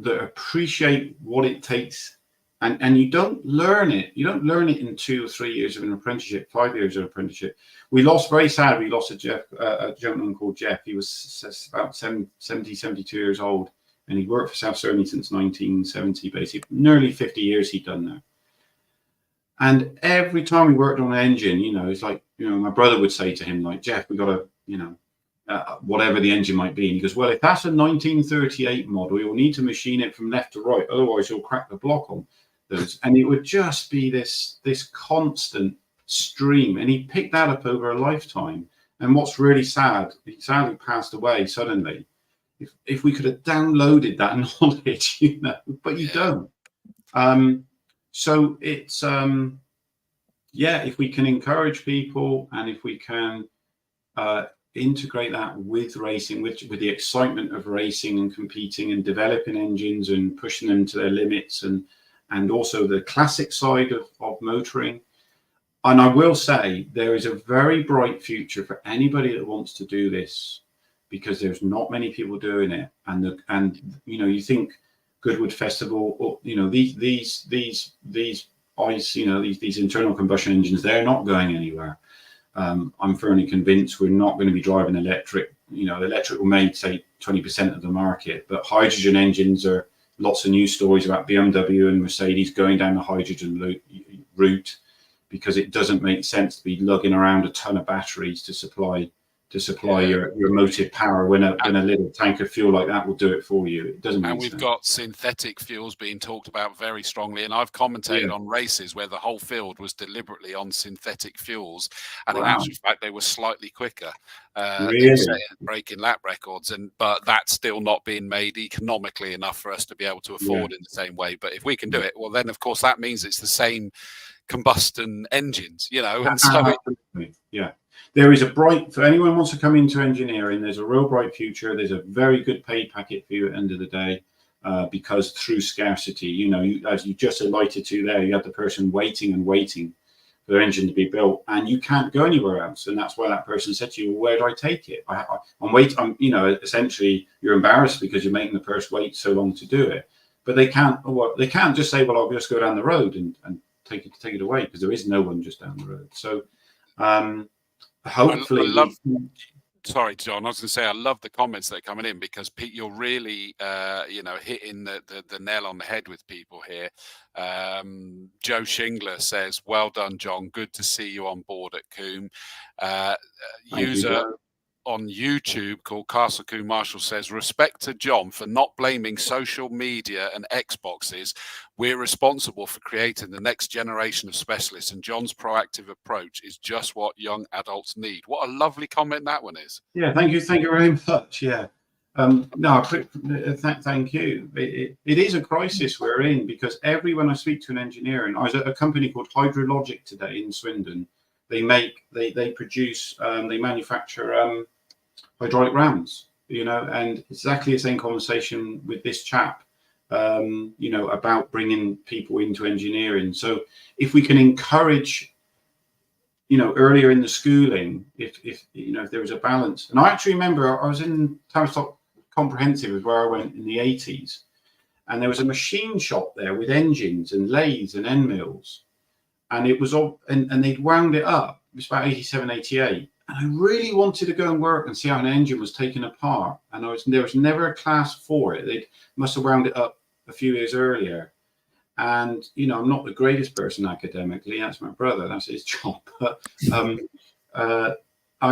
appreciate what it takes, and you don't learn it. You don't learn it in 2 or 3 years of an apprenticeship, 5 years of an apprenticeship. We lost a gentleman called Jeff. He was about 72 years old, and he worked for South Cerney since 1970, basically. Nearly 50 years he'd done that. And every time we worked on an engine, you know, it's like, you know, my brother would say to him, like, Jeff, we got to, you know, whatever the engine might be. And he goes, well, if that's a 1938 model, you'll need to machine it from left to right. Otherwise, you'll crack the block on those. And it would just be this constant stream. And he picked that up over a lifetime. And what's really sad, he sadly passed away suddenly. If we could have downloaded that knowledge, you know, but you don't. So it's, if we can encourage people, and if we can integrate that with racing, with the excitement of racing and competing and developing engines and pushing them to their limits, and also the classic side of motoring. And I will say there is a very bright future for anybody that wants to do this, because there's not many people doing it. And you know, you think Goodwood Festival, or, you know, these ICE, you know, these internal combustion engines, they're not going anywhere. I'm firmly convinced we're not going to be driving electric. You know, electric will may take 20% of the market, but hydrogen engines are lots of news stories about BMW and Mercedes going down the hydrogen route, because it doesn't make sense to be lugging around a ton of batteries to supply your motive power when a little tank of fuel like that will do it for you. It doesn't make sense. And we've got synthetic fuels being talked about very strongly, and I've commentated on races where the whole field was deliberately on synthetic fuels, and in actual fact they were slightly quicker, breaking lap records, but that's still not being made economically enough for us to be able to afford in the same way. But if we can do it, well, then of course that means it's the same combustion engines, you know, and so there is a bright, for anyone who wants to come into engineering, there's a real bright future. There's a very good pay packet for you at the end of the day, because through scarcity, you know, as you just alluded to there, you have the person waiting for their engine to be built, and you can't go anywhere else. And that's why that person said to you, well, where do I take it? I'm you know, essentially you're embarrassed because you're making the person wait so long to do it. But they can't just say, well, I'll just go down the road and take it away, because there is no one just down the road. So hopefully sorry, John, I was going to say I love the comments that are coming in, because Pete, you're really you know, hitting the nail on the head with people here. Joe Shingler says, well done, John, good to see you on board at Combe. User on YouTube called Castle Combe Marshall says, respect to John for not blaming social media and Xboxes. We're responsible for creating the next generation of specialists, and John's proactive approach is just what young adults need. What a lovely comment that one is. Yeah, thank you very much. Yeah, thank you. It is a crisis we're in, because everyone I speak to in engineering, I was at a company called Hydrologic today in Swindon. They manufacture hydraulic rams, you know, and exactly the same conversation with this chap, you know, about bringing people into engineering. So if we can encourage, you know, earlier in the schooling, if you know, if there was a balance. And I actually remember I was in Tavistock Comprehensive, where I went in the 80s, and there was a machine shop there with engines and lathes and end mills, and it was all, and they'd wound it up. It was about 87, 88. And I really wanted to go and work and see how an engine was taken apart. And there was never a class for it. They must have wound it up a few years earlier. And, you know, I'm not the greatest person academically. That's my brother. That's his job. But I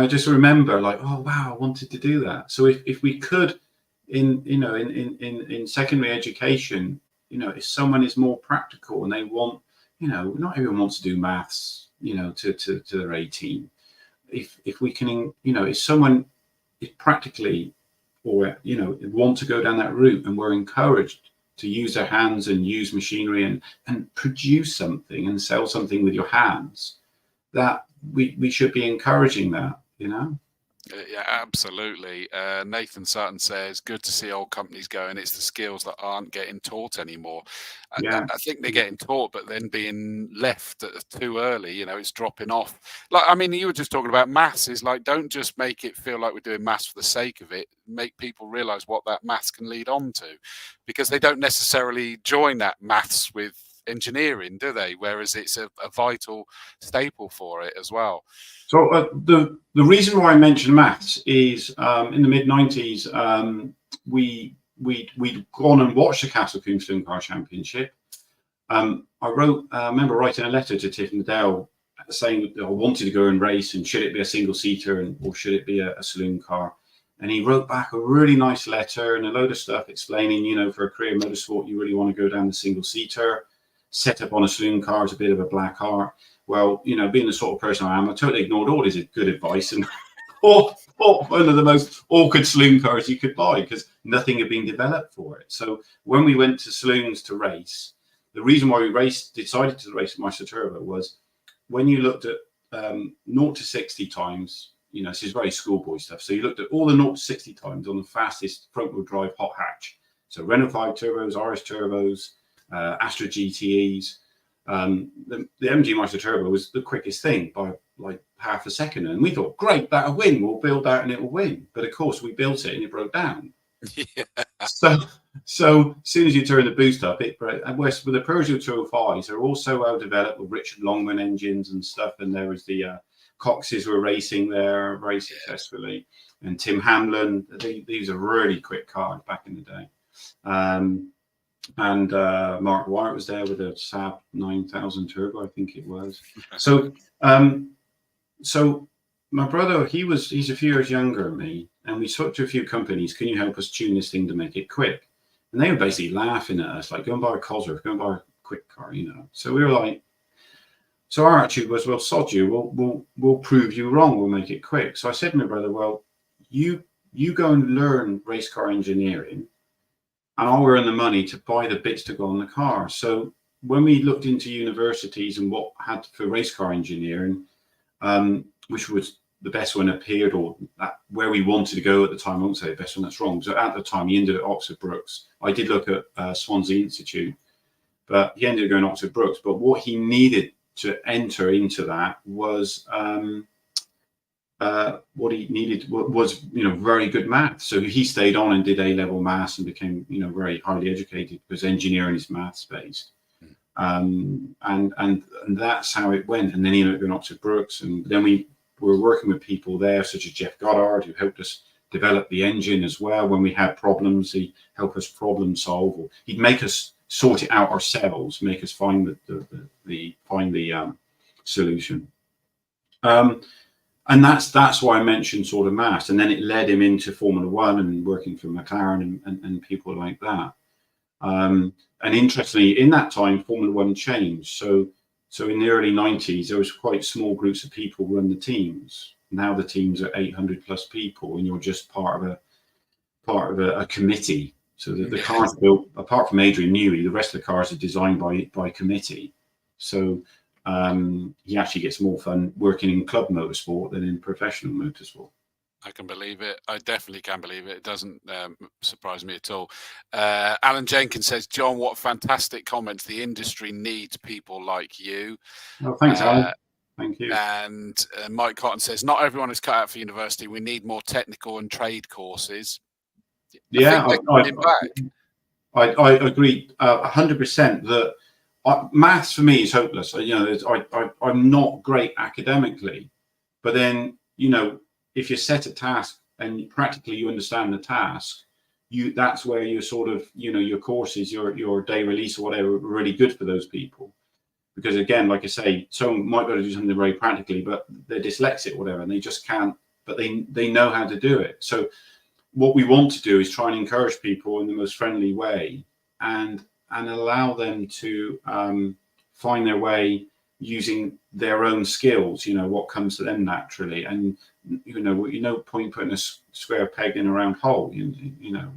just remember, like, oh, wow, I wanted to do that. So if we could, in secondary education, you know, if someone is more practical and they want, you know, not everyone wants to do maths, you know, to their 18. If we can, you know, if someone is practically, or, you know, want to go down that route, and we're encouraged to use their hands and use machinery and produce something and sell something with your hands, that we should be encouraging that, you know. Yeah, absolutely. Nathan Sutton says, good to see old companies going. It's the skills that aren't getting taught anymore. I think they're getting taught, but then being left too early, you know, it's dropping off. Like, I mean, you were just talking about maths. Is like, don't just make it feel like we're doing maths for the sake of it. Make people realize what that maths can lead on to, because they don't necessarily join that maths with engineering, do they? Whereas it's a vital staple for it as well. So the reason why I mentioned maths is in the mid-90s, we'd gone and watched the Castle Combe Saloon Car Championship. I remember writing a letter to Tiff Nadell saying that I wanted to go and race, and should it be a single-seater or should it be a saloon car? And he wrote back a really nice letter and a load of stuff explaining, you know, for a career in motorsport, you really want to go down the single-seater. Set up on a saloon car is a bit of a black art. Well, you know, being the sort of person I am, I totally ignored all his good advice and bought one of the most awkward saloon cars you could buy, because nothing had been developed for it. So when we went to saloons to race, the reason why we decided to race Maestro Turbo was when you looked at 0 to 60 times, you know, this is very schoolboy stuff. So you looked at all the 0 to 60 times on the fastest front-wheel drive hot hatch. So Renault 5 turbos, RS turbos, Astra GTEs. The MG Maestro Turbo was the quickest thing by like half a second, and we thought, great, that'll win. We'll build that and it will win. But of course, we built it and it broke down. Yeah. So as soon as you turn the boost up, with the Peugeot 205s, they're all so well developed with Richard Longman engines and stuff. And there was the Coxes were racing there very successfully, and Tim Hamlin. These are really quick cars back in the day. And Mark Wyatt was there with a Saab 9000 turbo, I think it was. So my brother, he's a few years younger than me, and we talked to a few companies. Can you help us tune this thing to make it quick? And they were basically laughing at us, like, go and buy a Cosworth, go and buy a quick car, you know. So we were like, so our attitude was, well, sod you, we'll prove you wrong, we'll make it quick. So I said to my brother, well, you go and learn race car engineering, and I'll earn the money to buy the bits to go on the car. So when we looked into universities and what had for race car engineering, which was the best one appeared, or where we wanted to go at the time, I won't say the best one, that's wrong. So at the time, he ended at Oxford Brookes. I did look at Swansea Institute, but he ended up going to Oxford Brookes. But what he needed to enter into that was what he needed was, you know, very good maths. So he stayed on and did A-level maths and became, you know, very highly educated, because engineering is maths based. And that's how it went. And then he ended up going to Oxford Brookes, and then we were working with people there, such as Jeff Goddard, who helped us develop the engine as well. When we had problems, he'd help us problem solve, or he'd make us sort it out ourselves, make us find the solution. And that's why I mentioned sort of maths, and then it led him into Formula One and working for McLaren and people like that. And interestingly, in that time, Formula One changed. So in the early 90s, there was quite small groups of people run the teams. Now the teams are 800 plus people, and you're just part of a committee. So the cars built, apart from Adrian Newey, the rest of the cars are designed by committee. So he actually gets more fun working in club motorsport than in professional motorsport. I can believe it. I definitely can believe it. It doesn't surprise me at all. Alan Jenkins says, John, what fantastic comments. The industry needs people like you. Oh, thanks, Alan. Thank you. And Mike Cotton says, not everyone is cut out for university. We need more technical and trade courses. Yeah, I agree 100% that maths for me is hopeless. You know, I'm not great academically, but then, you know, if you set a task and practically you understand the task, that's where you sort of, you know, your courses, your day release or whatever, are really good for those people. Because again, like I say, someone might be able to do something very practically, but they're dyslexic or whatever, and they just can't, but they know how to do it. So what we want to do is try and encourage people in the most friendly way and allow them to find their way using their own skills, you know, what comes to them naturally. And, you know, point putting a square peg in a round hole, you know,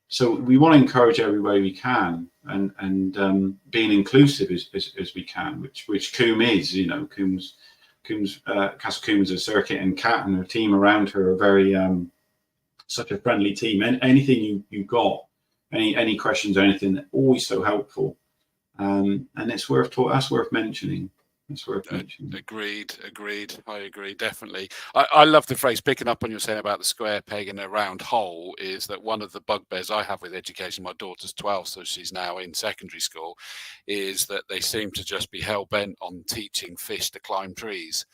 so we want to encourage every way we can, and being inclusive as we can, which Combe is, you know, Castle Combe's a circuit, and Kat and her team around her are very, such a friendly team. And anything you got, any questions or anything, they're always so helpful. And that's worth mentioning. It's worth mentioning. Agreed. I agree, definitely. I love the phrase, picking up on you saying about the square peg in a round hole, is that one of the bugbears I have with education, my daughter's 12, so she's now in secondary school, is that they seem to just be hell-bent on teaching fish to climb trees.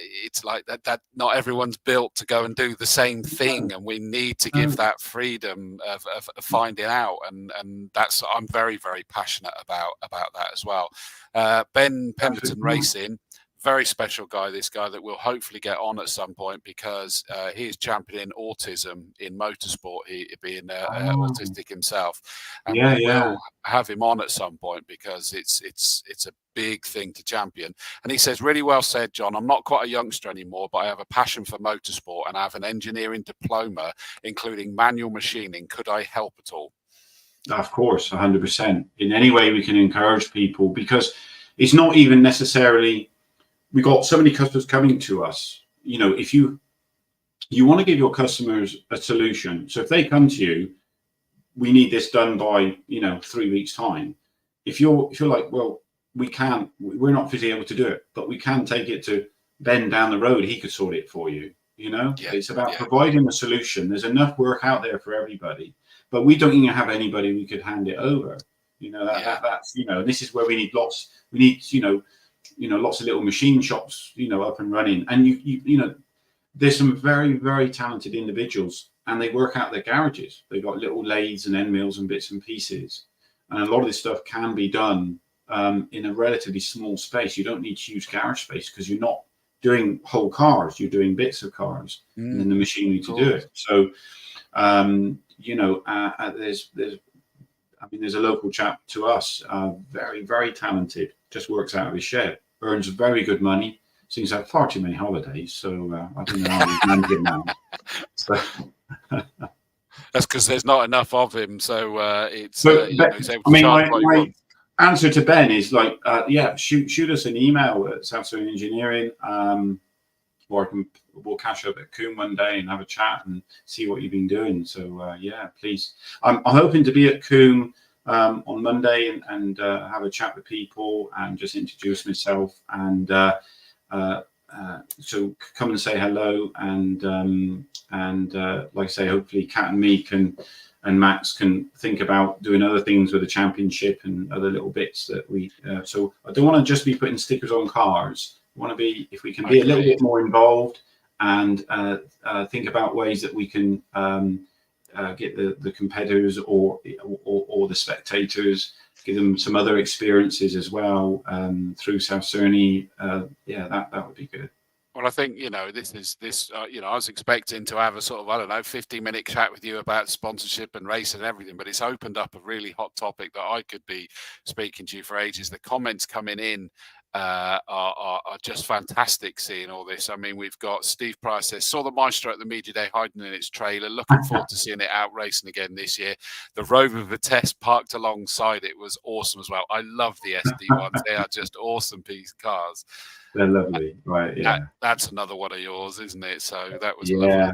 It's like that not everyone's built to go and do the same thing, and we need to give that freedom of finding out, and that's, I'm very, very passionate about that as well. Ben Pemberton Racing, very special guy, this guy that we'll hopefully get on at some point, because he is championing autism in motorsport, he being autistic himself, and we'll have him on at some point, because it's a big thing to champion. And he says, really well said, John. I'm not quite a youngster anymore, but I have a passion for motorsport, and I have an engineering diploma, including manual machining. Could I help at all? Of course, 100%. In any way we can encourage people, because it's not even necessarily, we got so many customers coming to us. You know, if you want to give your customers a solution, so if they come to you, we need this done by, you know, 3 weeks time. If you're like, well, we're not physically able to do it, but we can take it to Ben down the road. He could sort it for you. You know, Yeah, it's about yeah. providing a solution. There's enough work out there for everybody, but we don't even have anybody we could hand it over. You know, that's, you know, this is where we need lots. We need, you know, lots of little machine shops, you know, up and running. And you know, there's some very, very talented individuals, and they work out their garages. They've got little lathes and end mills and bits and pieces, and a lot of this stuff can be done in a relatively small space. You don't need huge garage space because you're not doing whole cars, you're doing bits of cars, and then the machinery to do it. So you know, there's I mean, there's a local chap to us, very, very talented, just works out of his shed, earns very good money, seems to have far too many holidays, so I don't know how he's managing now. So that's because there's not enough of him, so it's but, you know, he's able to I mean, charge what he my wants. answer to Ben is like, yeah, shoot us an email at South Surrey Engineering, or we'll catch up at Combe one day and have a chat and see what you've been doing. So yeah, please. I'm hoping to be at Combe on Monday and have a chat with people and just introduce myself, and so come and say hello, and like I say, hopefully Kat and me and Max can think about doing other things with the championship and other little bits that we. So I don't want to just be putting stickers on cars. I want to be, if we can be a little bit more involved and think about ways that we can get the competitors or the spectators, give them some other experiences as well through South Surrey. Yeah, that would be good. Well, I think, you know, you know, I was expecting to have a sort of, I don't know, 15-minute chat with you about sponsorship and race and everything, but it's opened up a really hot topic that I could be speaking to you for ages. The comments coming in are just fantastic seeing all this. I mean, we've got Steve Price says, saw the Maestro at the media day hiding in its trailer, looking forward to seeing it out racing again this year. The Rover Vitesse parked alongside it was awesome as well. I love the SD ones. They are just awesome piece cars. They're lovely, right? Yeah, that's another one of yours, isn't it? So that was lovely.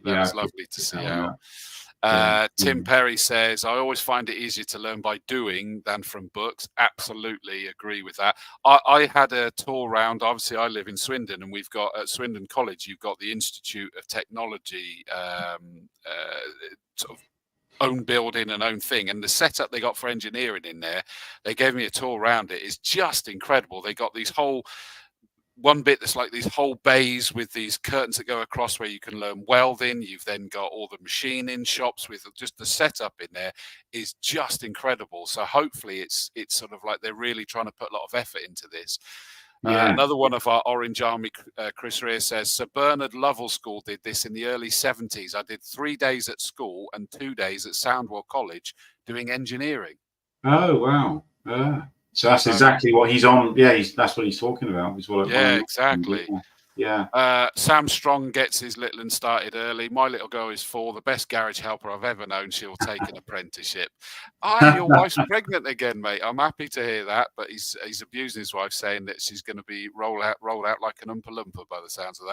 That was lovely to see out. Tim Perry says, I always find it easier to learn by doing than from books. Absolutely agree with that. I had a tour round. Obviously, I live in Swindon, and we've got at Swindon College, you've got the Institute of Technology, sort of own building and own thing, and the setup they got for engineering in there, they gave me a tour around it, is just incredible. They got these one bit that's like these whole bays with these curtains that go across where you can learn welding. You've then got all the machining shops with just the setup in there is just incredible. So hopefully it's sort of like they're really trying to put a lot of effort into this. Another one of our Orange Army, Chris Rear says, Sir Bernard Lovell School did this in the early 70s. I did 3 days at school and 2 days at Soundwell College doing engineering. Oh, wow. So that's exactly what he's on. Yeah, that's what he's talking about. Exactly. Yeah. Sam Strong gets his little one started early. My little girl is 4, the best garage helper I've ever known. She'll take an apprenticeship. Your wife's pregnant again, mate. I'm happy to hear that, but he's abusing his wife, saying that she's going to be rolled out like an Oompa Loompa by the sounds of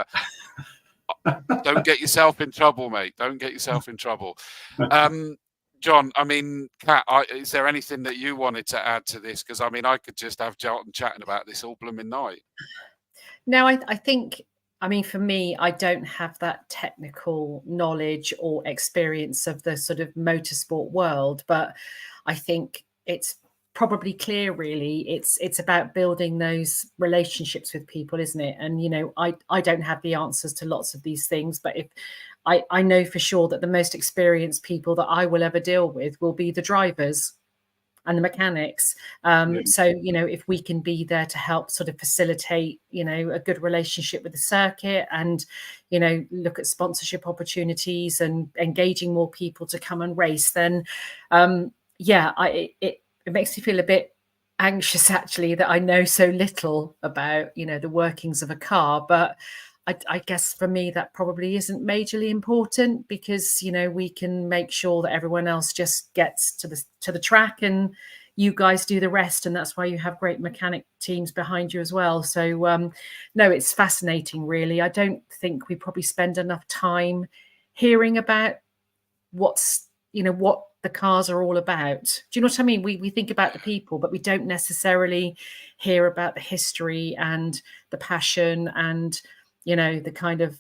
that. Don't get yourself in trouble, mate. Don't get yourself in trouble. John, I mean, Kat, is there anything that you wanted to add to this? Because, I mean, I could just have John chatting about this all blooming night. No, I think, I mean, for me, I don't have that technical knowledge or experience of the sort of motorsport world, but I think it's probably clear, really. It's about building those relationships with people, isn't it? And, you know, I don't have the answers to lots of these things, but if I know for sure that the most experienced people that I will ever deal with will be the drivers and the mechanics. So, you know, if we can be there to help sort of facilitate, you know, a good relationship with the circuit and, you know, look at sponsorship opportunities and engaging more people to come and race, then, it makes me feel a bit anxious, actually, that I know so little about, you know, the workings of a car. But I guess for me, that probably isn't majorly important because, you know, we can make sure that everyone else just gets to the track and you guys do the rest. And that's why you have great mechanic teams behind you as well. So, no, it's fascinating, really. I don't think we probably spend enough time hearing about what the cars are all about. Do you know what I mean? We think about the people, but we don't necessarily hear about the history and the passion and, you know, the kind of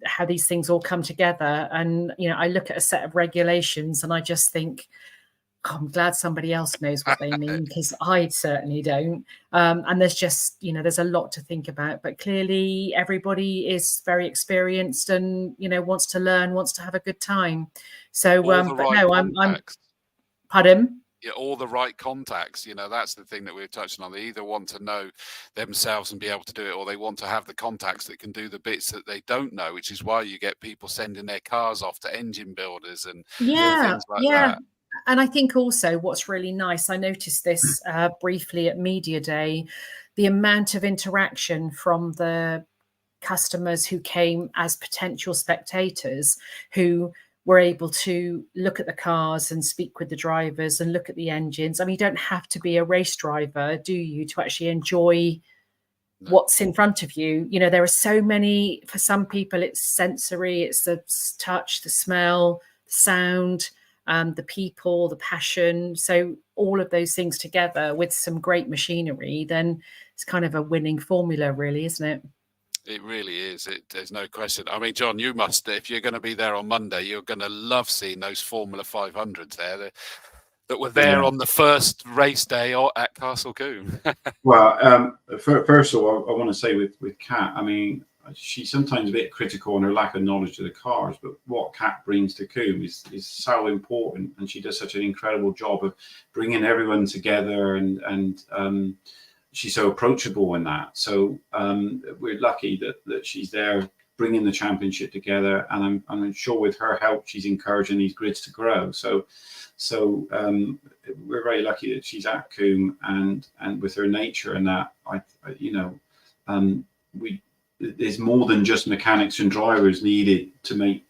how these things all come together. And, you know, I look at a set of regulations and I just think, oh, I'm glad somebody else knows what they mean, because I certainly don't. And there's just, you know, there's a lot to think about. But clearly everybody is very experienced and, you know, wants to learn, wants to have a good time. So, but no, I'm pardon? Yeah, all the right contacts. You know, that's the thing that we're touching on. They either want to know themselves and be able to do it, or they want to have the contacts that can do the bits that they don't know, which is why you get people sending their cars off to engine builders and things like that. And I think also what's really nice, I noticed this briefly at Media Day, the amount of interaction from the customers who came as potential spectators, who were able to look at the cars and speak with the drivers and look at the engines. I mean, you don't have to be a race driver, do you, to actually enjoy what's in front of you? You know, there are so many, for some people, it's sensory, it's the touch, the smell, the sound, the people, the passion. So all of those things together with some great machinery, then it's kind of a winning formula, really, isn't it? It really is. There's no question. I mean, John, you must, if you're going to be there on Monday, you're going to love seeing those Formula 500s there that were there on the first race day at Castle Combe. Well, first of all, I want to say with Kat, I mean, she's sometimes a bit critical on her lack of knowledge of the cars, but what Kat brings to Combe is so important, and she does such an incredible job of bringing everyone together, and she's so approachable in that. So we're lucky that she's there bringing the championship together, and I'm sure with her help, she's encouraging these grids to grow. So we're very lucky that she's at Combe, and with her nature and that, there's more than just mechanics and drivers needed to make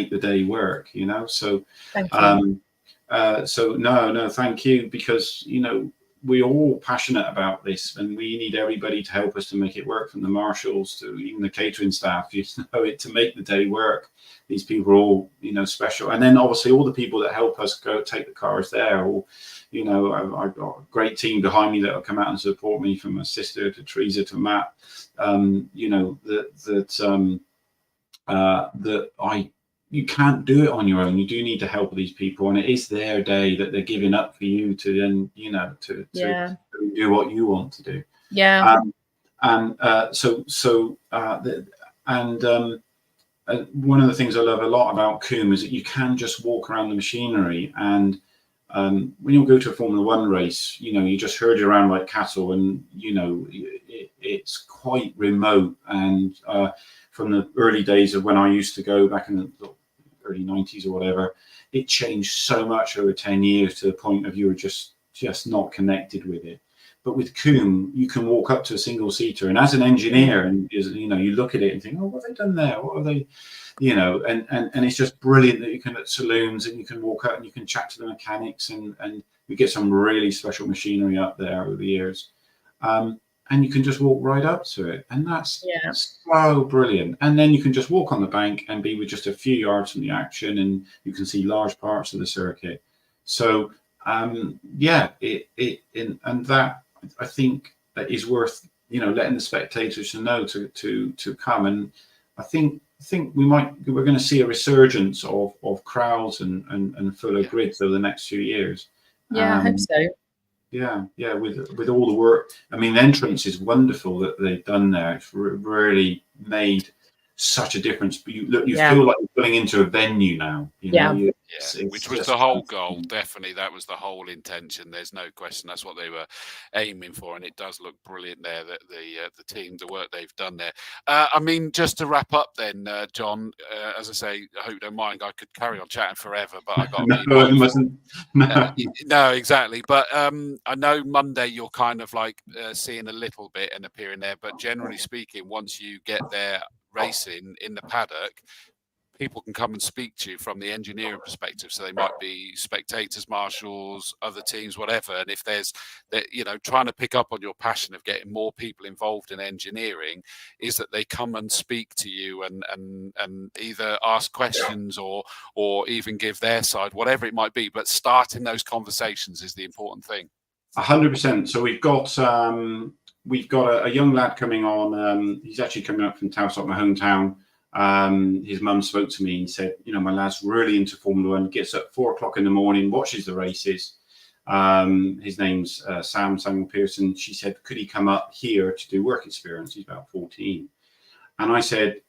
the day work, you know. So thank you. No, thank you, because, you know, we're all passionate about this, and we need everybody to help us to make it work, from the marshals to even the catering staff, you know, to make the day work. These people are all, you know, special. And then obviously all the people that help us go take the cars there, or, you know, I've got a great team behind me that will come out and support me, from my sister to Teresa to Matt, you know, you can't do it on your own. You do need the help of these people, and it is their day that they're giving up for you to then, you know, to do what you want to do. Yeah. One of the things I love a lot about Combe is that you can just walk around the machinery, and when you go to a Formula 1 race, you know, you just herd around like cattle, and, you know, it's quite remote. And from the early days of when I used to go back in the early 90s or whatever, it changed so much over 10 years to the point of you were just not connected with it. But with Combe, you can walk up to a single seater, and as an engineer, and, you know, you look at it and think, oh, what have they done there? What are they, you know? And it's just brilliant that you can, at saloons, and you can walk up and you can chat to the mechanics, and we get some really special machinery up there over the years. And you can just walk right up to it, and that's so brilliant. And then you can just walk on the bank and be with just a few yards from the action, and you can see large parts of the circuit. So and that, I think, that is worth, you know, letting the spectators to know to come. And I think we're going to see a resurgence of crowds and fuller grids over the next few years. I hope so. Yeah, with all the work. I mean, the entrance is wonderful that they've done there. It's really made such a difference. But you feel like you're going into a venue now. You know, which was the whole goal. Definitely, that was the whole intention. There's no question. That's what they were aiming for, and it does look brilliant there. That the team, the work they've done there. I mean, just to wrap up, then, John. As I say, I hope you don't mind. I could carry on chatting forever, but I got no, exactly. But I know Monday you're kind of like seeing a little bit and appearing there, but generally speaking, once you get there racing in the paddock, people can come and speak to you from the engineering perspective. So they might be spectators, marshals, other teams, whatever. And if there's, you know, trying to pick up on your passion of getting more people involved in engineering, is that they come and speak to you and either ask questions or even give their side, whatever it might be. But starting those conversations is the important thing. 100%. So we've got a young lad coming on. He's actually coming up from Tavistock, my hometown. His mum spoke to me and said, you know, my lad's really into Formula One, gets up 4 o'clock in the morning, watches the races. His name's Samuel Pearson. She said, could he come up here to do work experience? He's about 14. And I said,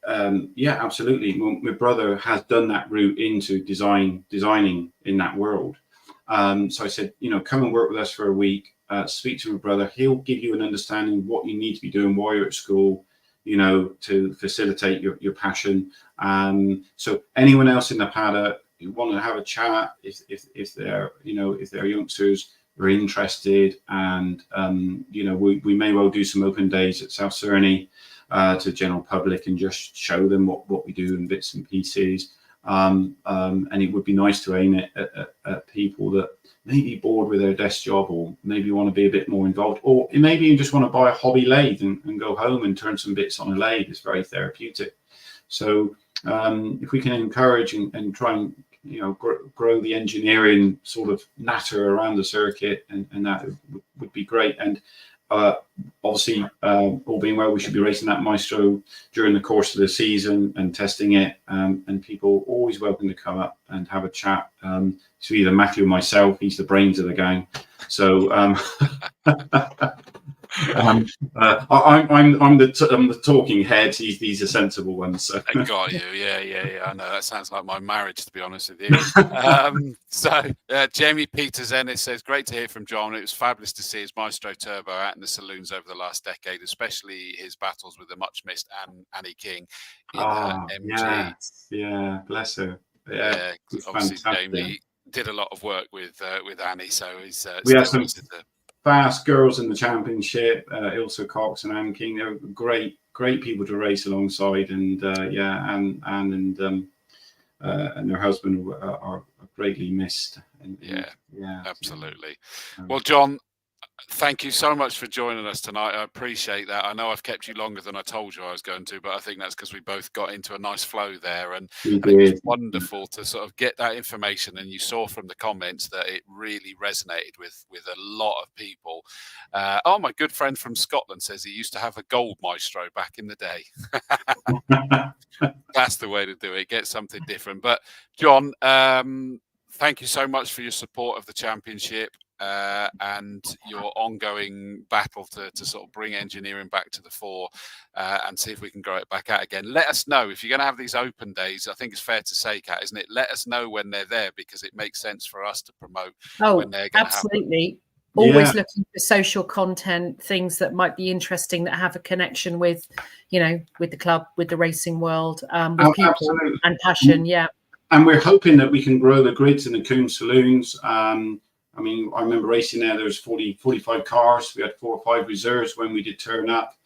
yeah, absolutely. Well, my brother has done that route into designing in that world. So I said, you know, come and work with us for a week, speak to my brother. He'll give you an understanding of what you need to be doing while you're at school, you know, to facilitate your passion. So anyone else in the paddock who want to have a chat, if they're, you know, if they're youngsters, are interested, and you know, we may well do some open days at South Cerney to the general public and just show them what we do in bits and pieces. And it would be nice to aim it at people that may be bored with their desk job, or maybe want to be a bit more involved, or maybe you just want to buy a hobby lathe and go home and turn some bits on a lathe. It's very therapeutic. So if we can encourage and try and, you know, grow the engineering sort of natter around the circuit, and that would be great. And obviously, all being well, we should be racing that Maestro during the course of the season and testing it. And people always welcome to come up and have a chat. So either Matthew or myself, he's the brains of the gang. So I'm the talking head. He's a sensible one. So I got you. Yeah. I know that sounds like my marriage, to be honest with you. Jamie Peters Ennis says, great to hear from John. It was fabulous to see his Maestro Turbo out in the saloons over the last decade, especially his battles with the much missed Annie King in MG. Yeah, bless her. Yeah, obviously fantastic. Jamie did a lot of work with Annie, so he's we have some fast girls in the championship, Ilsa Cox and Anne King. They're great people to race alongside, and Anne and her husband are greatly missed. Yeah, absolutely. Well, John, thank you so much for joining us tonight. I appreciate that. I know I've kept you longer than I told you I was going to, but I think that's because we both got into a nice flow there, and it was wonderful to sort of get that information. And you saw from the comments that it really resonated with a lot of people. My good friend from Scotland says he used to have a gold Maestro back in the day. That's the way to do it. Get something different. But John, thank you so much for your support of the championship. And your ongoing battle to sort of bring engineering back to the fore, and see if we can grow it back out again. Let us know if you're going to have these open days. I think it's fair to say, Kat, isn't it? Let us know when they're there, because it makes sense for us to promote when they're going to absolutely. Always looking for social content, things that might be interesting, that have a connection with, you know, with the club, with the racing world, with people absolutely. And passion. Yeah. And we're hoping that we can grow the grids in the Combe saloons. I mean, I remember racing there was 45 cars. We had 4 or 5 reserves when we did turn up.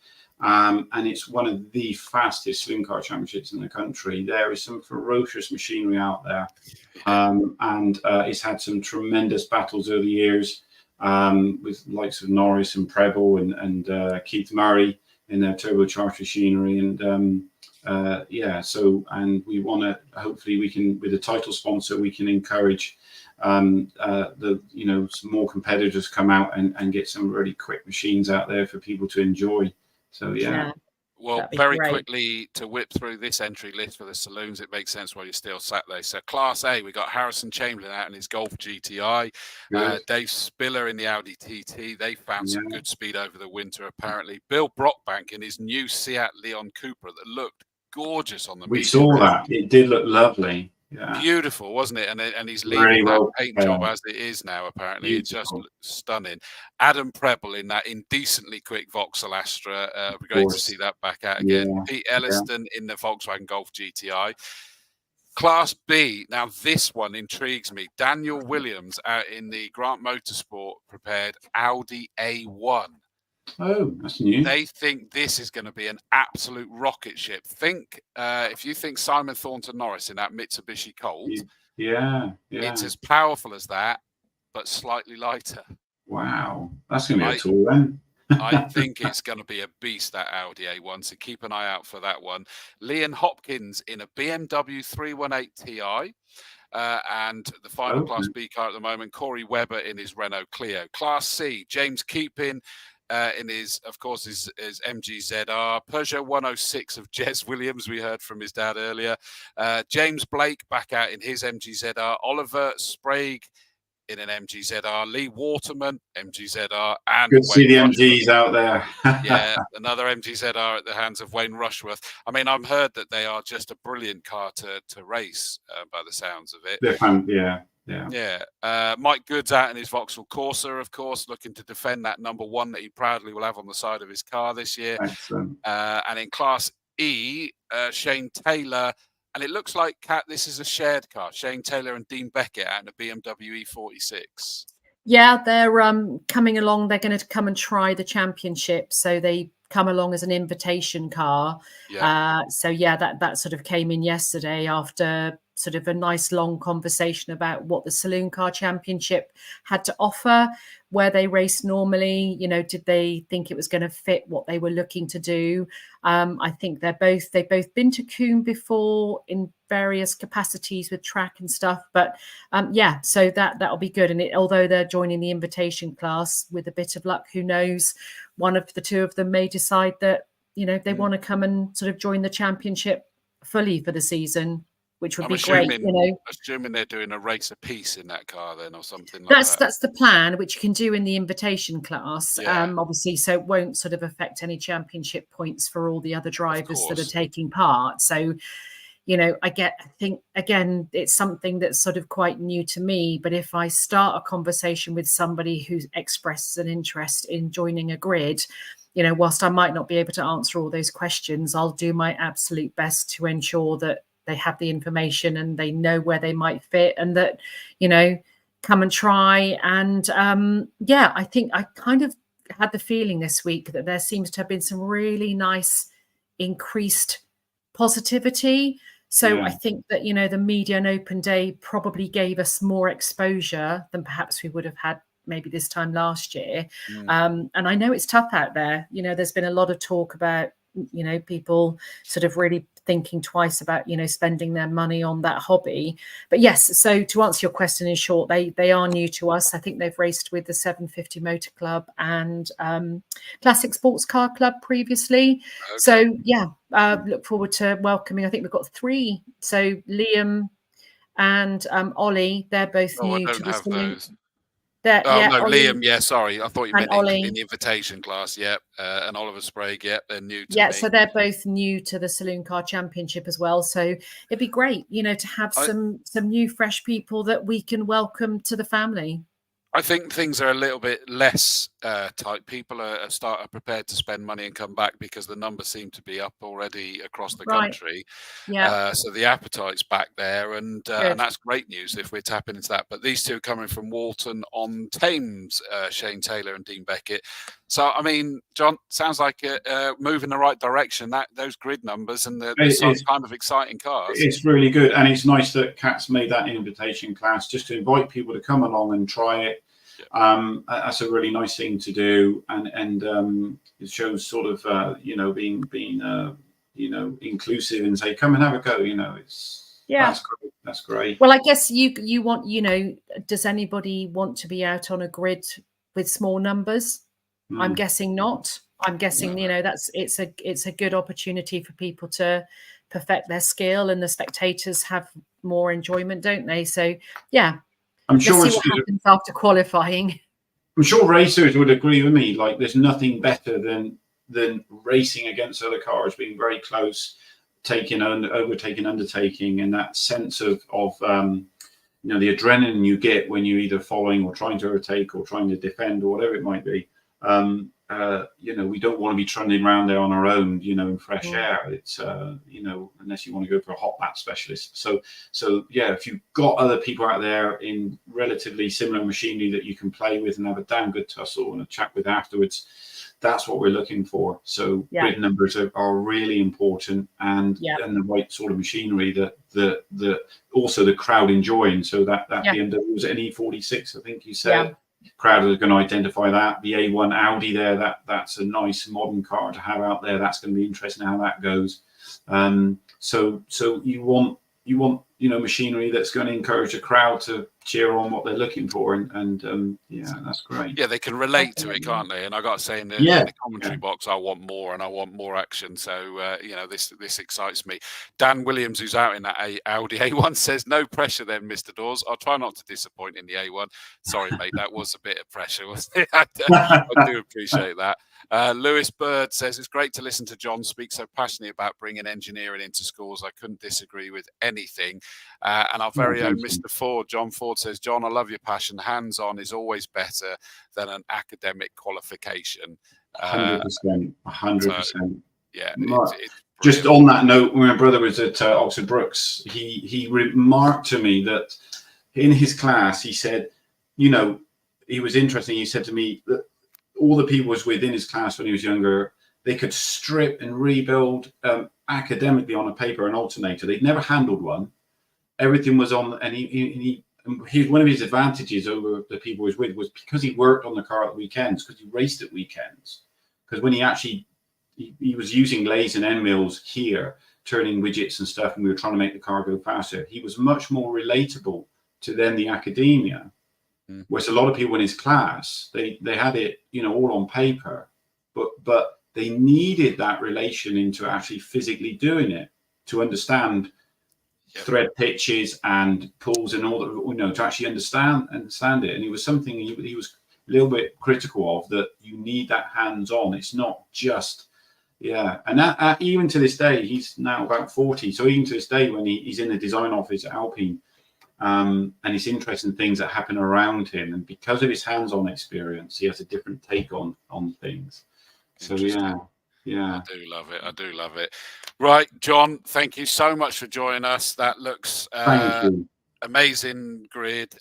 And it's one of the fastest saloon car championships in the country. There is some ferocious machinery out there. And it's had some tremendous battles over the years, with likes of Norris and Preble and Keith Murray in their turbocharged machinery. And and we want to, hopefully we can, with a title sponsor, we can encourage some more competitors come out and get some really quick machines out there for people to enjoy. So well, very quickly to whip through this entry list for the saloons, it makes sense while you're still sat there. So Class A, we got Harrison Chamberlain out in his Golf GTI, Dave Spiller in the Audi TT. They found some good speed over the winter, apparently. Bill Brockbank in his new Seat Leon Cooper that looked gorgeous on the We saw that. It did look lovely. Yeah. Beautiful, wasn't it? And he's leaving that paint job as it is now, apparently. Beautiful. It's just stunning. Adam Preble in that indecently quick Vauxhall Astra. It'd be great to see that back out again. Yeah. Pete Elliston in the Volkswagen Golf GTI. Class B, now this one intrigues me. Daniel Williams out in the Grant Motorsport prepared Audi A1. Oh, that's new. They think this is going to be an absolute rocket ship. If you think Simon Thornton Norris in that Mitsubishi Colt, it's as powerful as that, but slightly lighter. Wow, that's going to be a tool then. I think it's going to be a beast, that Audi A1, so keep an eye out for that one. Leon Hopkins in a BMW 318 Ti. And the final Class B car at the moment, Corey Webber in his Renault Clio. Class C, James Keeping in his MGZR. Peugeot 106 of Jez Williams, we heard from his dad earlier. James Blake back out in his MGZR. Oliver Sprague in an MGZR. Lee Waterman, MGZR. And good to see Wayne the MGs out there. yeah, another MGZR at the hands of Wayne Rushworth. I mean, I've heard that they are just a brilliant car to race by the sounds of it. They're fun, yeah. Mike Good's out in his Vauxhall Corsa, of course, looking to defend that #1 that he proudly will have on the side of his car this year. Excellent. And in Class E, Shane Taylor, and it looks like, Kat, this is a shared car. Shane Taylor and Dean Beckett out in a BMW E46. Yeah, they're coming along. They're going to come and try the championship. So they come along as an invitation car. Yeah. That sort of came in yesterday after sort of a nice long conversation about what the Saloon Car Championship had to offer, where they race normally. You know, did they think it was going to fit what they were looking to do? I think they've both been to Combe before in various capacities with track and stuff. But so that'll be good. And although they're joining the invitation class, with a bit of luck, who knows, one of the two of them may decide that, you know, they want to come and sort of join the championship fully for the season, which would be great. You know, assuming they're doing a race apiece in that car then, or something like that. That's the plan, which you can do in the invitation class, Yeah. obviously, so it won't sort of affect any championship points for all the other drivers that are taking part. So, you know, I think, again, it's something that's sort of quite new to me. But if I start a conversation with somebody who expresses an interest in joining a grid, you know, whilst I might not be able to answer all those questions, I'll do my absolute best to ensure that they have the information and they know where they might fit, and that, you know, come and try. And I think I kind of had the feeling this week that there seems to have been some really nice increased positivity. So I think that, you know, the media and open day probably gave us more exposure than perhaps we would have had maybe this time last year. And I know it's tough out there. You know, there's been a lot of talk about, you know, people sort of really thinking twice about, you know, spending their money on that hobby. But yes, so to answer your question in short, they are new to us. I think they've raced with the 750 Motor Club and Classic Sports Car Club previously. Okay. So look forward to welcoming. I think we've got 3. So Liam and Ollie, they're both new to the Saloon. Ollie, Liam. Yeah, sorry. I thought you meant in the invitation class. Yeah, and Oliver Sprague. Yeah, they're new to me. So they're both new to the Saloon Car Championship as well. So it'd be great, you know, to have some new, fresh people that we can welcome to the family. I think things are a little bit less tight. People are prepared to spend money and come back because the numbers seem to be up already across the country. Yeah. So the appetite's back there, and that's great news if we're tapping into that. But these two coming from Walton on Thames, Shane Taylor and Dean Beckett. So I mean, John, sounds like a move in the right direction. Those grid numbers and some kind of exciting cars. It's really good, and it's nice that Kat's made that invitation class just to invite people to come along and try it. That's a really nice thing to do, and it shows sort of being inclusive and say, come and have a go. You know, that's great. Well, I guess you want, you know, does anybody want to be out on a grid with small numbers? I'm guessing not. I'm guessing you know it's a good opportunity for people to perfect their skill, and the spectators have more enjoyment, don't they? So I'm sure let's see what happens after qualifying. I'm sure racers would agree with me. Like, there's nothing better than racing against other cars, being very close, overtaking, undertaking, and that sense of you know, the adrenaline you get when you're either following or trying to overtake or trying to defend or whatever it might be. You know, we don't want to be trundling around there on our own, you know, in fresh air. It's, you know, unless you want to go for a hot lap specialist. So if you've got other people out there in relatively similar machinery that you can play with and have a damn good tussle and a chat with afterwards, that's what we're looking for. So grid numbers are really important, and the right sort of machinery that also the crowd enjoying. So that BMW was an E46, I think you said. Crowd are going to identify that. The A1 Audi there, that's a nice modern car to have out there. That's going to be interesting how that goes. So you want machinery that's going to encourage a crowd to cheer on what they're looking for, and yeah, that's great. Yeah, they can relate to it, can't they? And I got to say, in the commentary box, I want more, and I want more action. So this excites me. Dan Williams, who's out in that Audi A1, says, "No pressure, then, Mr. Dawes. I'll try not to disappoint in the A1." Sorry, mate, that was a bit of pressure, wasn't it? I do appreciate that. Lewis Bird says, "It's great to listen to John speak so passionately about bringing engineering into schools. I couldn't disagree with anything." And our very own Mr. Ford, John Ford, says, "John, I love your passion. Hands-on is always better than an academic qualification." 100%. 100%. Yeah. Just on that note, when my brother was at Oxford Brookes, he remarked to me that in his class, he said, he was interesting. He said to me that all the people was within his class when he was younger, they could strip and rebuild academically on a paper an alternator. They'd never handled one. Everything was on, and one of his advantages over the people he was with was because he worked on the car at the weekends, because he raced at weekends. Because when he was using lathes and end mills here, turning widgets and stuff, and we were trying to make the car go faster, he was much more relatable to then the academia. Whereas a lot of people in his class, they had it, all on paper, but they needed that relation into actually physically doing it to understand thread pitches and pulls and all that, to actually understand it. And it was something he was a little bit critical of, that you need that hands-on. It's not just, And that, even to this day, he's now about 40. So even to this day, when he's in the design office at Alpine, and he's interested in things that happen around him, and because of his hands-on experience, he has a different take on things. So yeah, I do love it. Right, John, thank you so much for joining us. That looks amazing grid,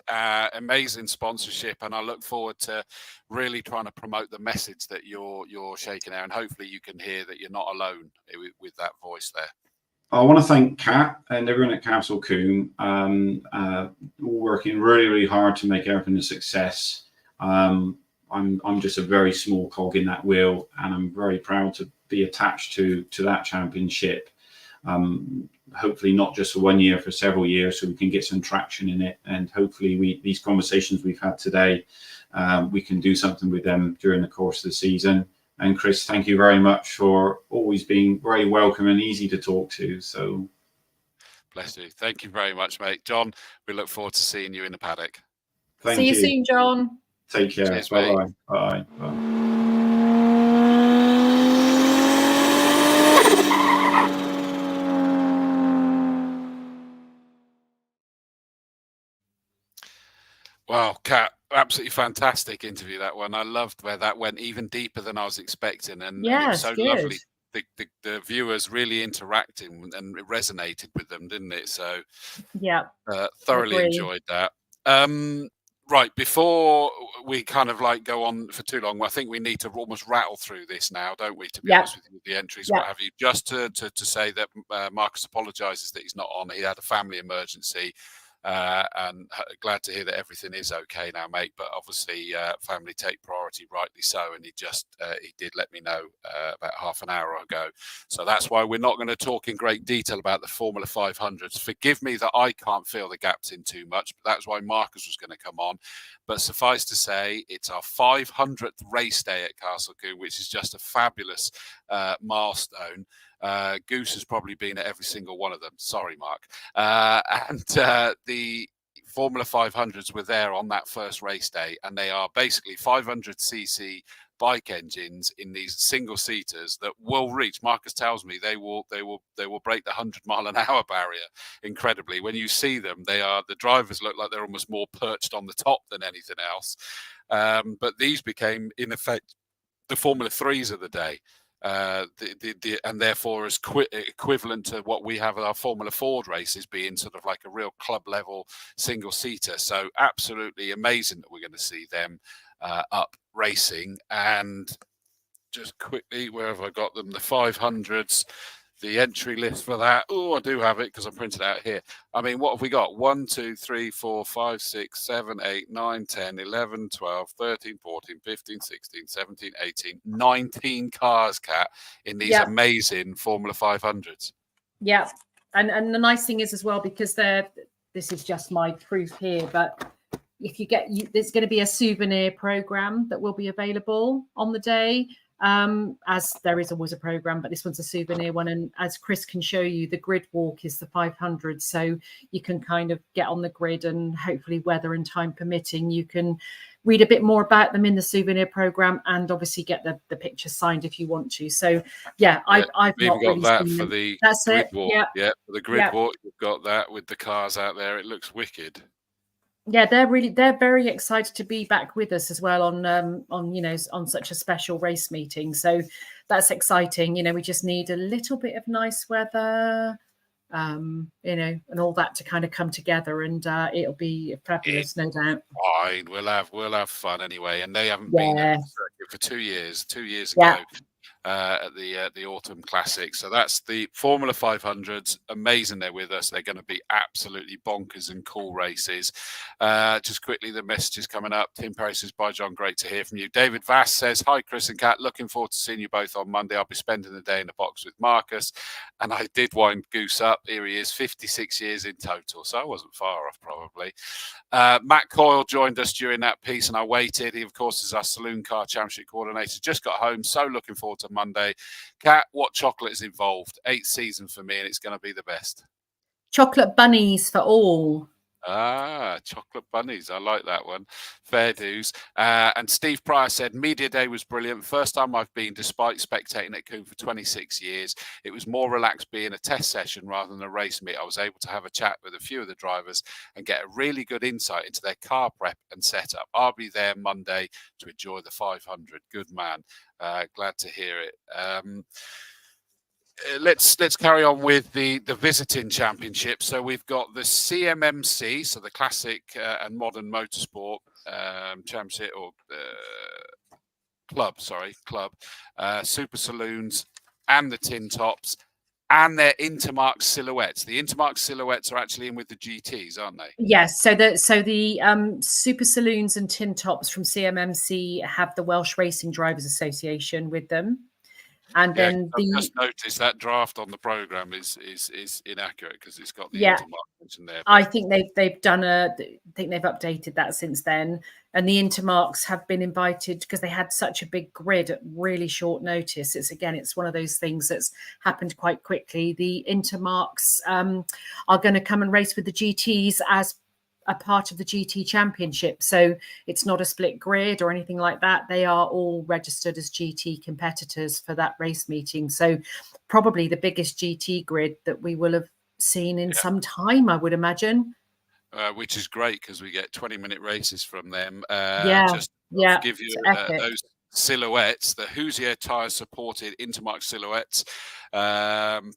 amazing sponsorship, and I look forward to really trying to promote the message that you're shaking out, and hopefully you can hear that you're not alone with that voice there. I want to thank Kat and everyone at Castle Combe, all working really, really hard to make everything a success. I'm just a very small cog in that wheel, and I'm very proud to be attached to that championship. Hopefully not just for 1 year, for several years, so we can get some traction in it. And hopefully these conversations we've had today, we can do something with them during the course of the season. And Chris, thank you very much for always being very welcome and easy to talk to. So, bless you. Thank you very much, mate. John, we look forward to seeing you in the paddock. See you soon, John. Take care. Cheers, bye. Bye. Bye. Wow, Kat, absolutely fantastic interview, that one. I loved where that went even deeper than I was expecting, and it was so lovely. The viewers really interacting, and it resonated with them, didn't it? So thoroughly enjoyed that. Right, before we kind of go on for too long, I think we need to almost rattle through this now, don't we, to be honest with you, the entries, what have you, just to say that Marcus apologises that he's not on. He had a family emergency. And glad to hear that everything is okay now, mate. But obviously, family take priority, rightly so. And he did let me know about half an hour ago. So that's why we're not going to talk in great detail about the Formula 500s. Forgive me that I can't fill the gaps in too much, but that's why Marcus was going to come on. But suffice to say, it's our 500th race day at Castle Combe, which is just a fabulous milestone. Goose has probably been at every single one of them. Sorry, Mark. And the Formula 500s were there on that first race day, and they are basically 500cc bike engines in these single seaters that will reach. Marcus tells me they will break the 100-mile-an-hour barrier. Incredibly, when you see them, the drivers look like they're almost more perched on the top than anything else. But these became, in effect, the Formula 3s of the day. And therefore is equivalent to what we have at our Formula Ford races, being sort of like a real club level single seater. So absolutely amazing that we're going to see them up racing. And just quickly, where have I got them? The 500s, the entry list for that. Oh, I do have it because I printed it out here. I mean, what have we got? 1, 2, 3, 4, 5, 6, 7, 8, 9, 10, 11, 12, 13, 14, 15, 16, 17, 18, 19 cars, Kat, in these amazing Formula 500s. Yeah. And the nice thing is as well, because this is just my proof here, but if you get, there's going to be a souvenir program that will be available on the day, as there is always a program, but this one's a souvenir one. And as Chris can show you, the grid walk is the 500, so you can kind of get on the grid, and hopefully, weather and time permitting, you can read a bit more about them in the souvenir program, and obviously get the picture signed if you want to. So yeah, I've not got really that seen for them. the That's grid it. walk. Yeah, For the grid yeah. walk, you've got that with the cars out there. It looks wicked. Yeah, they're very excited to be back with us as well on such a special race meeting. So that's exciting. We just need a little bit of nice weather, and all that to kind of come together, and it'll be fabulous, no doubt. Fine, we'll have fun anyway. And they haven't been at the circuit for 2 years. 2 years ago. Yeah. At the Autumn Classic. So that's the Formula 500s. Amazing they're with us. They're going to be absolutely bonkers and cool races. Just quickly, the messages coming up. Tim Perry says, bye, John. Great to hear from you. David Vass says, hi, Chris and Kat. Looking forward to seeing you both on Monday. I'll be spending the day in the box with Marcus. And I did wind Goose up. Here he is, 56 years in total. So I wasn't far off, probably. Matt Coyle joined us during that piece, and I waited. He, of course, is our Saloon Car Championship coordinator. Just got home. So looking forward to Monday. Kat, what chocolate is involved? 8th season for me, and it's going to be the best. Chocolate bunnies for all. Chocolate bunnies. I like that one. Fair dues. And Steve Pryor said, media day was brilliant. First time I've been, despite spectating at Combe for 26 years. It was more relaxed being a test session rather than a race meet. I was able to have a chat with a few of the drivers and get a really good insight into their car prep and setup. I'll be there Monday to enjoy the 500. Good man. Glad to hear it. Let's carry on with the visiting championship. So we've got the CMMC, so the Classic and Modern Motorsport Championship, or Club, Super Saloons, and the Tin Tops, and their Intermark Silhouettes. The Intermark Silhouettes are actually in with the GTs, aren't they? Yes. So the Super Saloons and Tin Tops from CMMC have the Welsh Racing Drivers Association with them. And then I've just noticed that draft on the program is inaccurate because it's got the Intermarks in there. I think they've updated that since then. And the Intermarks have been invited because they had such a big grid at really short notice. It's one of those things that's happened quite quickly. The Intermarks are going to come and race with the GTs as a part of the GT Championship. So it's not a split grid or anything like that. They are all registered as GT competitors for that race meeting. So probably the biggest GT grid that we will have seen in some time, I would imagine. Which is great because we get 20-minute races from them. Just to give you those silhouettes, the Hoosier tyre supported Intermark silhouettes.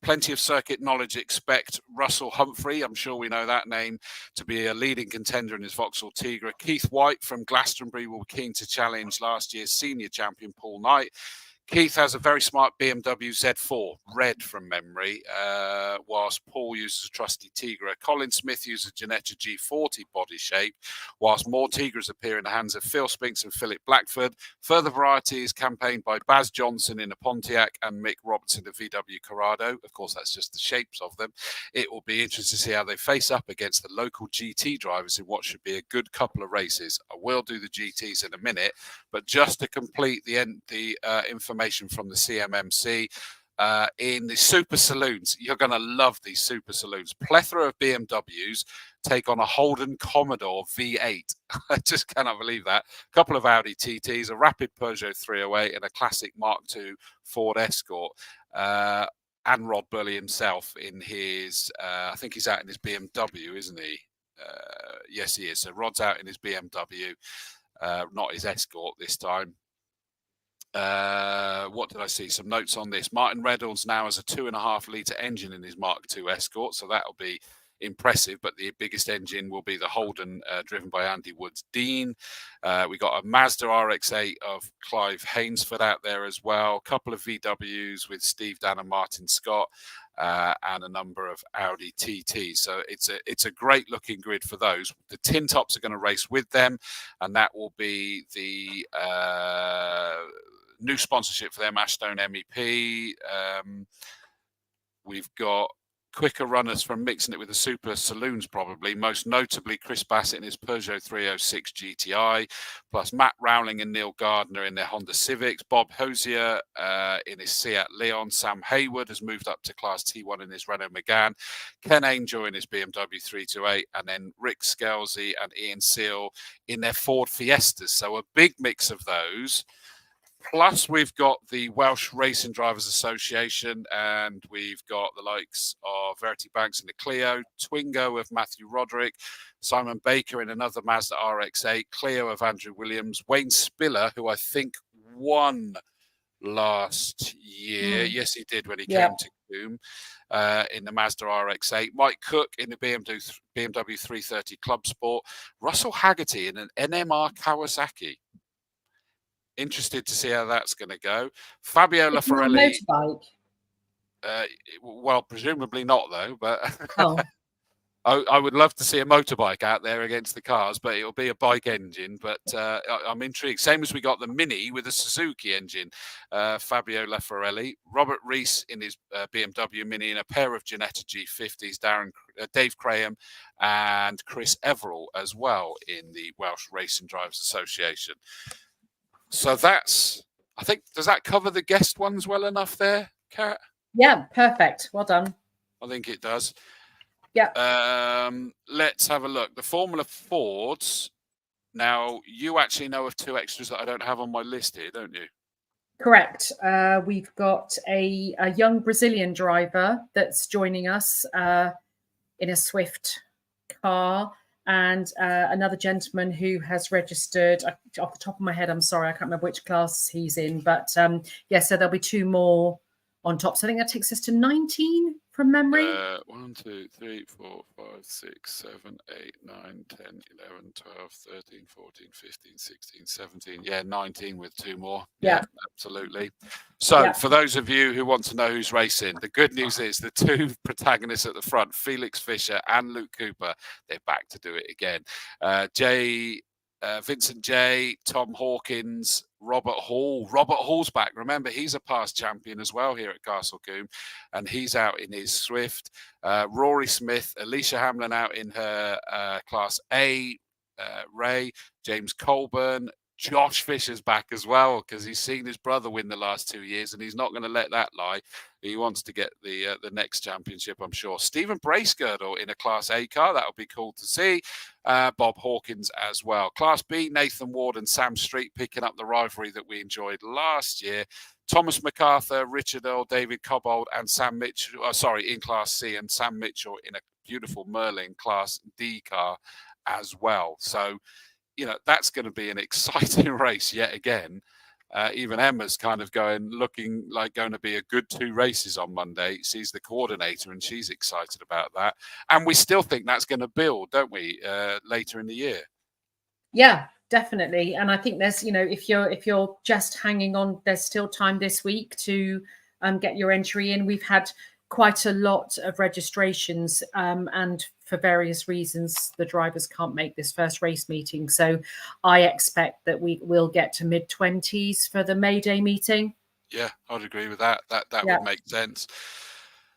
Plenty of circuit knowledge. Expect Russell Humphrey, I'm sure we know that name, to be a leading contender in his Vauxhall Tigra. Keith White from Glastonbury will be keen to challenge last year's senior champion Paul Knight. Keith has a very smart BMW Z4, red from memory, whilst Paul uses a trusty Tigra. Colin Smith uses a Ginetta G40 body shape, whilst more Tigras appear in the hands of Phil Spinks and Philip Blackford. Further variety is campaigned by Baz Johnson in a Pontiac and Mick Robertson in a VW Corrado. Of course, that's just the shapes of them. It will be interesting to see how they face up against the local GT drivers in what should be a good couple of races. I will do the GTs in a minute, but just to complete the information from the CMMC, in the Super Saloons, you're going to love these Super Saloons. Plethora of BMWs take on a Holden Commodore V8. I just cannot believe that. A couple of Audi TTs, a rapid Peugeot 308, and a classic Mark II Ford Escort. And Rod Burley himself in his, I think he's out in his BMW, isn't he? Yes, he is. So Rod's out in his BMW, not his Escort this time. What did I see? Some notes on this. Martin Reynolds now has a 2.5 litre engine in his Mark II Escort, so that'll be impressive. But the biggest engine will be the Holden, driven by Andy Woods Dean. We got a Mazda RX-8 of Clive Hainsford out there as well. A couple of VWs with Steve Dan and Martin Scott, and a number of Audi TTs. So it's a great looking grid for those. The Tin Tops are going to race with them, and that will be the new sponsorship for them, Ashstone MEP. We've got quicker runners from mixing it with the super saloons, probably, most notably Chris Bassett in his Peugeot 306 GTI, plus Matt Rowling and Neil Gardner in their Honda Civics, Bob Hosier in his Seat Leon, Sam Hayward has moved up to Class T1 in his Renault Megane, Ken Angel in his BMW 328, and then Rick Scalzi and Ian Seal in their Ford Fiestas. So a big mix of those. Plus, we've got the Welsh Racing Drivers Association, and we've got the likes of Verity Banks in the Clio, Twingo of Matthew Roderick, Simon Baker in another Mazda RX-8, Clio of Andrew Williams, Wayne Spiller, who I think won last year. Yes, he did when he came to Combe in the Mazda RX-8. Mike Cook in the BMW 330 Club Sport. Russell Haggerty in an NMR Kawasaki. Interested to see how that's going to go. Fabio Lafarelli. Motorbike. Well, presumably not, though. But Oh. I would love to see a motorbike out there against the cars, but it'll be a bike engine. But I'm intrigued. Same as we got the Mini with a Suzuki engine. Fabio Lafarelli. Robert Rees in his BMW Mini, and a pair of Ginetta G50s. Dave Graham and Chris Everall as well in the Welsh Racing Drivers Association. So that's, I think, does that cover the guest ones well enough there, Kat? Yeah, perfect. Well done. I think it does. Yeah. Let's have a look. The Formula Fords. Now, you actually know of two extras that I don't have on my list here, don't you? Correct. We've got a young Brazilian driver that's joining us in a Swift car. And another gentleman who has registered, off the top of my head, I'm sorry, I can't remember which class he's in. But so there'll be two more on top. So I think that takes us to 19 from memory. 1, 2, 3, 4, 5, 6, 7, 8, 9, 10, 11, 12, 13, 14, 15, 16, 17. Yeah, 19 with two more. Yeah, absolutely. So for those of you who want to know who's racing, the good news is the two protagonists at the front, Felix Fisher and Luke Cooper, they're back to do it again. Vincent J, Tom Hawkins, Robert Hall. Robert Hall's back. Remember, he's a past champion as well here at Castle Combe, and he's out in his Swift. Rory Smith, Alicia Hamlin out in her Class A. Ray, James Colburn. Josh Fisher's back as well, because he's seen his brother win the last 2 years, and he's not going to let that lie. He wants to get the next championship, I'm sure. Stephen Bracegirdle in a Class A car. That'll be cool to see. Bob Hawkins as well. Class B, Nathan Ward and Sam Street picking up the rivalry that we enjoyed last year. Thomas MacArthur, Richard Earl, David Cobbold, and Sam Mitchell, in Class C, and Sam Mitchell in a beautiful Merlin Class D car as well. So, that's going to be an exciting race yet again. Even Emma's kind of looking like going to be a good 2 races on Monday. She's the coordinator and she's excited about that. And we still think that's going to build, don't we, later in the year? Yeah, definitely. And I think there's, if you're just hanging on, there's still time this week to get your entry in. We've had quite a lot of registrations and for various reasons, the drivers can't make this first race meeting. So I expect that we will get to mid-20s for the May Day meeting. Yeah, I'd agree with that. That would make sense.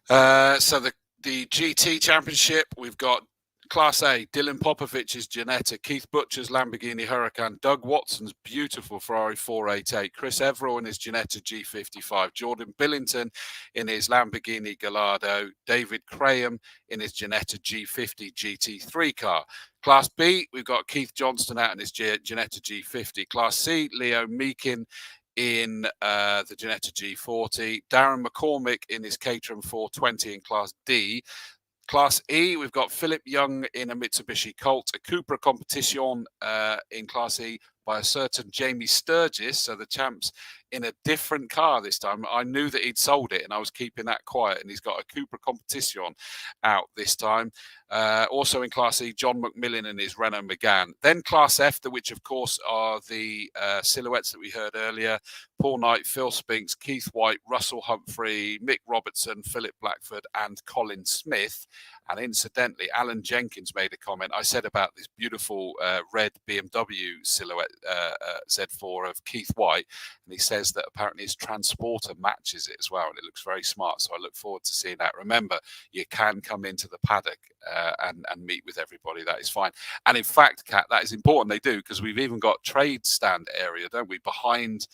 So the GT Championship, we've got Class A, Dylan Popovich's Ginetta, Keith Butcher's Lamborghini Huracan, Doug Watson's beautiful Ferrari 488, Chris Everall in his Ginetta G55, Jordan Billington in his Lamborghini Gallardo, David Graham in his Ginetta G50 GT3 car. Class B, we've got Keith Johnston out in his Ginetta G50. Class C, Leo Meakin in the Ginetta G40, Darren McCormick in his Caterham 420 in Class D. Class E, we've got Philip Young in a Mitsubishi Colt, a Cupra Competition in Class E by a certain Jamie Sturgis. So the champ's in a different car this time. I knew that he'd sold it and I was keeping that quiet, and he's got a Cupra Competition out this time. Also in Class E, John McMillan and his Renault Megane. Then Class F, which of course are the silhouettes that we heard earlier. Paul Knight, Phil Spinks, Keith White, Russell Humphrey, Mick Robertson, Philip Blackford and Colin Smith. And incidentally, Alan Jenkins made a comment. I said about this beautiful red BMW silhouette Z4 of Keith White, and he says that apparently his transporter matches it as well, and it looks very smart. So I look forward to seeing that. Remember, you can come into the paddock and meet with everybody. That is fine. And in fact, Kat, that is important. They do, because we've even got trade stand area, don't we, behind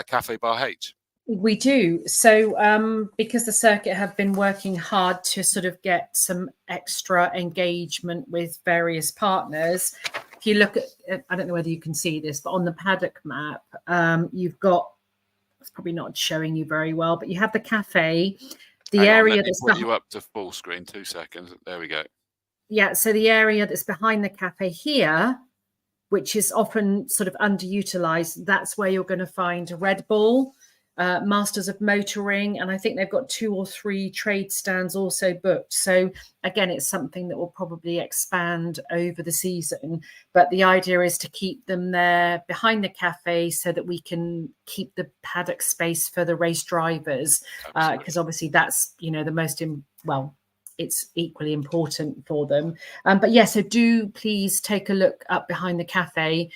Cafe Bar H. We do. So because the circuit have been working hard to sort of get some extra engagement with various partners, if you look at, I don't know whether you can see this, but on the paddock map, you've got, it's probably not showing you very well, but you have the cafe, the Hang area on, let me that's put you up to full screen, 2 seconds. There we go. Yeah, so the area that's behind the cafe here, which is often sort of underutilized, that's where you're going to find Red Bull, Masters of Motoring, and I think they've got 2 or 3 trade stands also booked. So again, it's something that will probably expand over the season, but the idea is to keep them there behind the cafe so that we can keep the paddock space for the race drivers, because obviously that's, you know, the most it's equally important for them. But yeah, so do please take a look up behind the cafe.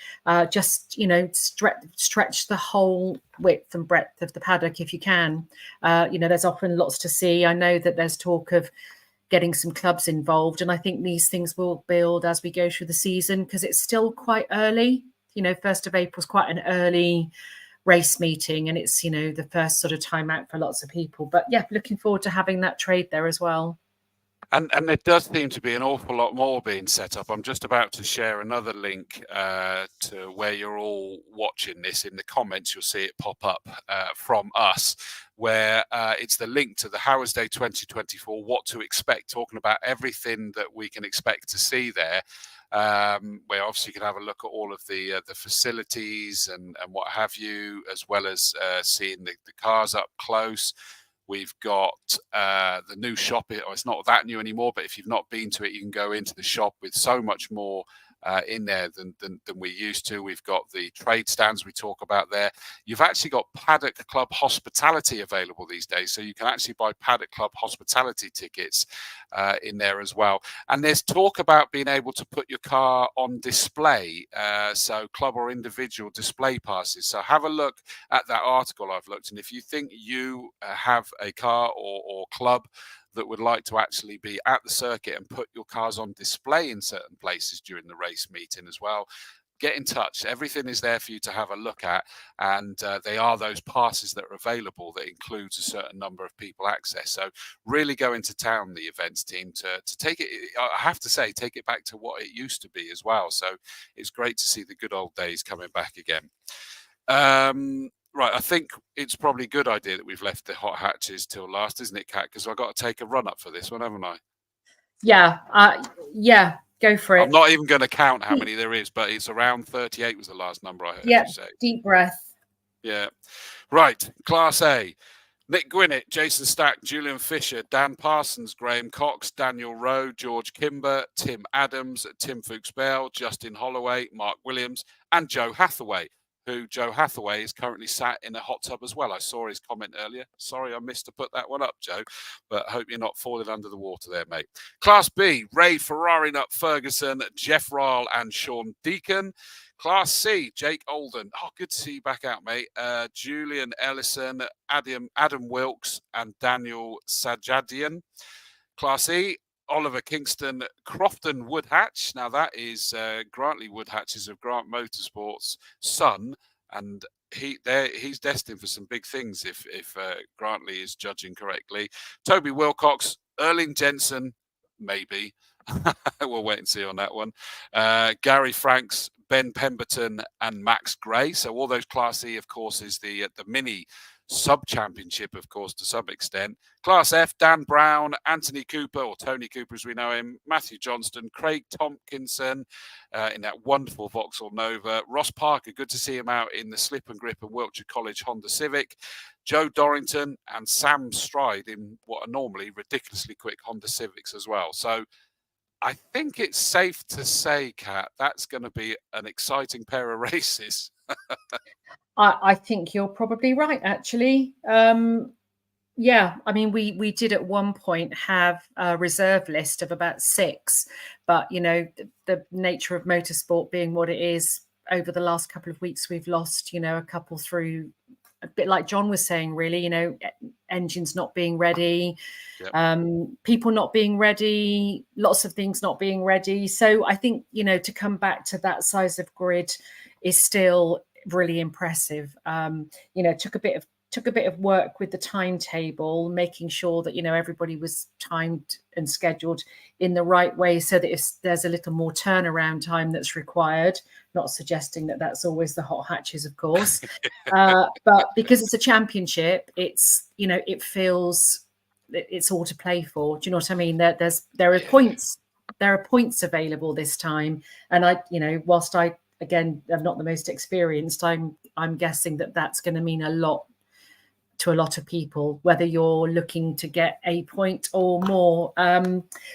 Just, you know, stretch the whole width and breadth of the paddock if you can. You know, there's often lots to see. I know that there's talk of getting some clubs involved, and I think these things will build as we go through the season, because it's still quite early. You know, 1st of April is quite an early race meeting, and it's, you know, the first sort of time out for lots of people. But yeah, looking forward to having that trade there as well. And there does seem to be an awful lot more being set up. I'm just about to share another link to where you're all watching this. In the comments, you'll see it pop up from us, where it's the link to the Howard's Day 2024, what to expect, talking about everything that we can expect to see there. Where obviously you can have a look at all of the facilities and what have you, as well as seeing the cars up close. We've got the new shop. It's not that new anymore, but if you've not been to it, you can go into the shop with so much more in there than we used to. We've got the trade stands we talk about there. You've actually got Paddock Club hospitality available these days, so you can actually buy Paddock Club hospitality tickets in there as well. And there's talk about being able to put your car on display, so club or individual display passes. So have a look at that article I've looked, and if you think you have a car or club that would like to actually be at the circuit and put your cars on display in certain places during the race meeting as well, get in touch. Everything is there for you to have a look at, and they are those passes that are available that includes a certain number of people access. So really go into town, the events team, to take it, I have to say, take it back to what it used to be as well. So it's great to see the good old days coming back again. Right, I think it's probably a good idea that we've left the hot hatches till last, isn't it, Kat? Because I've got to take a run up for this one, haven't I? Yeah, yeah, go for it. I'm not even going to count how many there is, but it's around 38 was the last number I heard you say. Deep breath. Yeah. Right, Class A. Nick Gwinnett, Jason Stack, Julian Fisher, Dan Parsons, Graham Cox, Daniel Rowe, George Kimber, Tim Adams, Tim Fuchs-Bell, Justin Holloway, Mark Williams, and Joe Hathaway, who Joe Hathaway is currently sat in a hot tub as well. I saw his comment earlier. Sorry, I missed to put that one up, Joe, but I hope you're not falling under the water there, mate. Class B, Ray Ferrari Nut Ferguson, Jeff Ryle and Sean Deacon. Class C, Jake Olden. Oh, good to see you back out, mate. Julian Ellison, Adam Wilkes, and Daniel Sajadian. Class E, Oliver Kingston, Crofton Woodhatch. Now that is Grantley Woodhatch of Grant Motorsports' son, and he's destined for some big things if Grantley is judging correctly. Toby Wilcox, Erling Jensen, maybe. We'll wait and see on that one. Gary Franks, Ben Pemberton, and Max Gray. So all those Class E, of course, is the mini sub-championship, of course, to some extent. Class F, Dan Brown, Anthony Cooper, or Tony Cooper as we know him, Matthew Johnston, Craig Tompkinson in that wonderful Vauxhall Nova, Ross Parker, good to see him out in the Slip and Grip and Wiltshire College Honda Civic, Joe Dorrington, and Sam Stride in what are normally ridiculously quick Honda Civics as well. So I think it's safe to say, Kat, that's going to be an exciting pair of races. I think you're probably right, actually. Yeah, I mean, we did at one point have a reserve list of about 6, but, you know, the nature of motorsport being what it is, over the last couple of weeks, we've lost, a couple through, a bit like John was saying, really, engines not being ready, people not being ready, lots of things not being ready. So I think, to come back to that size of grid is still really impressive. Took a bit of work with the timetable, making sure that, everybody was timed and scheduled in the right way, so that if there's a little more turnaround time that's required, not suggesting that that's always the hot hatches, of course, but because it's a championship, it's, it feels it's all to play for. Do you know what I mean? There are points available this time. And whilst I, again, am not the most experienced, I'm guessing that that's going to mean a lot to a lot of people, whether you're looking to get a point or more.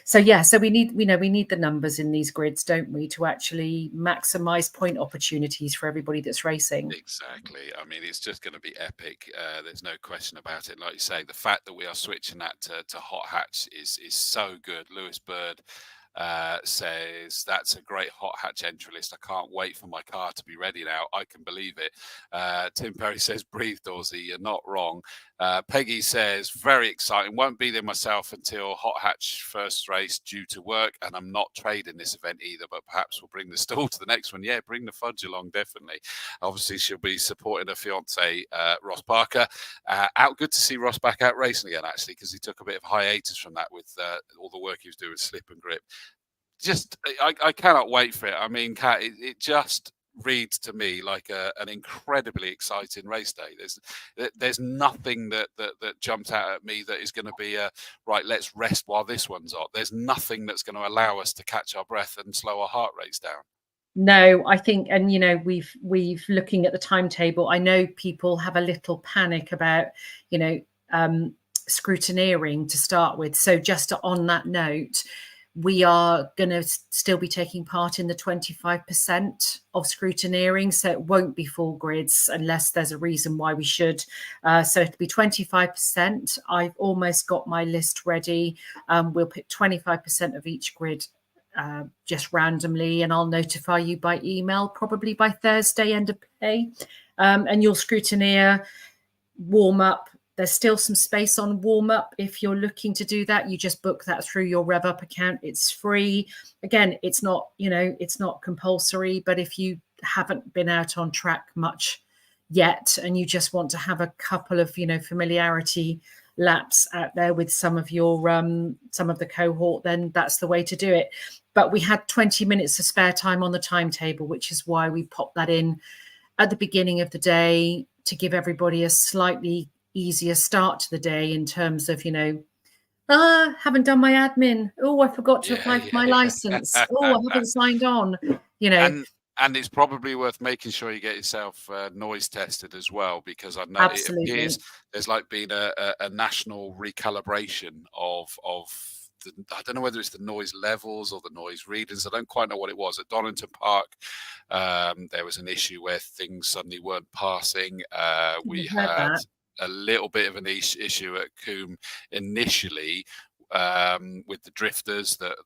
So we need the numbers in these grids, don't we, to actually maximize point opportunities for everybody that's racing. Exactly. I mean, it's just going to be epic. There's no question about it. Like you say, the fact that we are switching that to hot hatch is so good. Lewis Bird says that's a great hot hatch entry list. I can't wait for my car to be ready now. I can believe it. Tim Perry says, breathe, Dorsey, you're not wrong. Peggy says, very exciting. Won't be there myself until hot hatch first race due to work, and I'm not trading this event either, but perhaps we'll bring the stall to the next one. Yeah, bring the fudge along, definitely. Obviously, she'll be supporting her fiance, Ross Parker. Good to see Ross back out racing again, actually, because he took a bit of hiatus from that with all the work he was doing with slip and grip. I cannot wait for it. I mean, Kat, it just reads to me like an incredibly exciting race day. There's nothing that jumped out at me that is going to be right, let's rest while this one's on. There's nothing that's going to allow us to catch our breath and slow our heart rates down. No, I think, and we've looking at the timetable, I know people have a little panic about, scrutineering to start with. So just on that note, we are going to still be taking part in the 25% of scrutineering. So it won't be full grids unless there's a reason why we should. So it'll be 25%. I've almost got my list ready. We'll pick 25% of each grid just randomly, and I'll notify you by email, probably by Thursday, end of play. And you'll scrutineer, warm up. There's still some space on warm up. If you're looking to do that, you just book that through your RevUp account. It's free. Again, it's not, it's not compulsory, but if you haven't been out on track much yet and you just want to have a couple of, familiarity laps out there with some of your some of the cohort, then that's the way to do it. But we had 20 minutes of spare time on the timetable, which is why we popped that in at the beginning of the day to give everybody a slightly easier start to the day in terms of, haven't done my admin. Oh, I forgot to apply for my license. Oh, I haven't signed on, And it's probably worth making sure you get yourself noise tested as well, because I know Absolutely. It appears there's like been a national recalibration of I don't know whether it's the noise levels or the noise readings. I don't quite know what it was. At Donington Park, there was an issue where things suddenly weren't passing. We had a little bit of an issue at Combe initially with the drifters that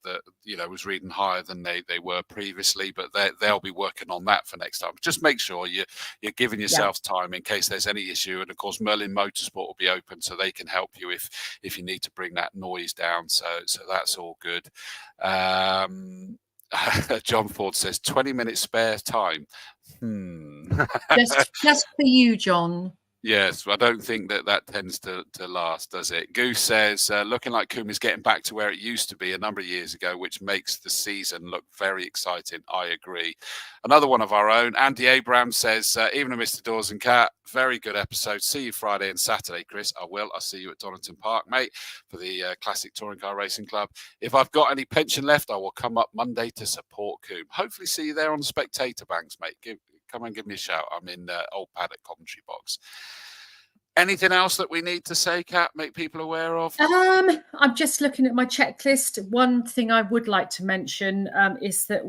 was reading higher than they were previously, but they'll be working on that for next time. Just make sure you're giving yourselves time in case there's any issue. And of course, Merlin Motorsport will be open, so they can help you if you need to bring that noise down. So that's all good. John Ford says 20 minutes spare time. just for you, John. Yes, I don't think that tends to last, does it? Goose says, looking like Combe is getting back to where it used to be a number of years ago, which makes the season look very exciting. I agree. Another one of our own, Andy Abrams says, evening, Mr. Dawes and Cat. Very good episode. See you Friday and Saturday, Chris. I will. I'll see you at Donington Park, mate, for the Classic Touring Car Racing Club. If I've got any pension left, I will come up Monday to support Combe. Hopefully see you there on the spectator banks, mate. Come and give me a shout. I'm in Old Paddock commentary box. Anything else that we need to say, Kat, make people aware of? I'm just looking at my checklist. One thing I would like to mention is that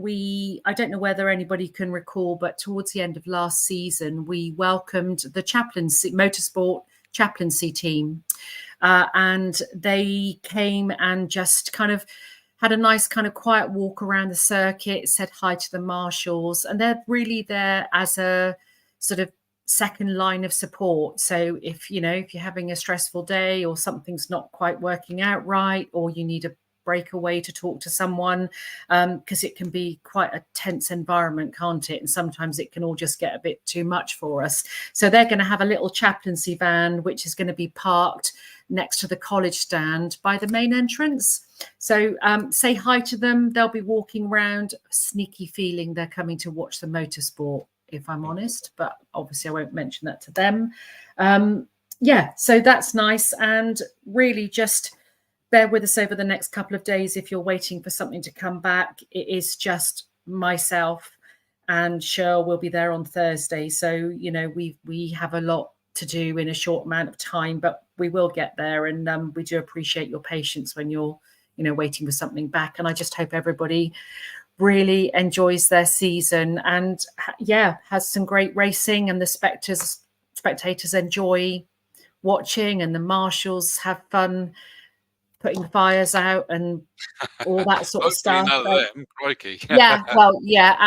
I don't know whether anybody can recall, but towards the end of last season, we welcomed the motorsport chaplaincy team. And they came and just kind of had a nice kind of quiet walk around the circuit, said hi to the marshals, and they're really there as a sort of second line of support. So if you're having a stressful day, or something's not quite working out right, or you need a break away to talk to someone, because it can be quite a tense environment, can't it? And sometimes it can all just get a bit too much for us. So they're going to have a little chaplaincy van, which is going to be parked next to the college stand by the main entrance. So say hi to them. They'll be walking around, sneaky feeling they're coming to watch the motorsport, if I'm honest, but obviously I won't mention that to them. So that's nice. And really just bear with us over the next couple of days if you're waiting for something to come back. It is just myself and Cheryl will be there on Thursday. So, we have a lot to do in a short amount of time, but we will get there. And we do appreciate your patience when you're, waiting for something back. And I just hope everybody really enjoys their season and has some great racing, and the spectators enjoy watching, and the marshals have fun putting fires out and all that sort of stuff.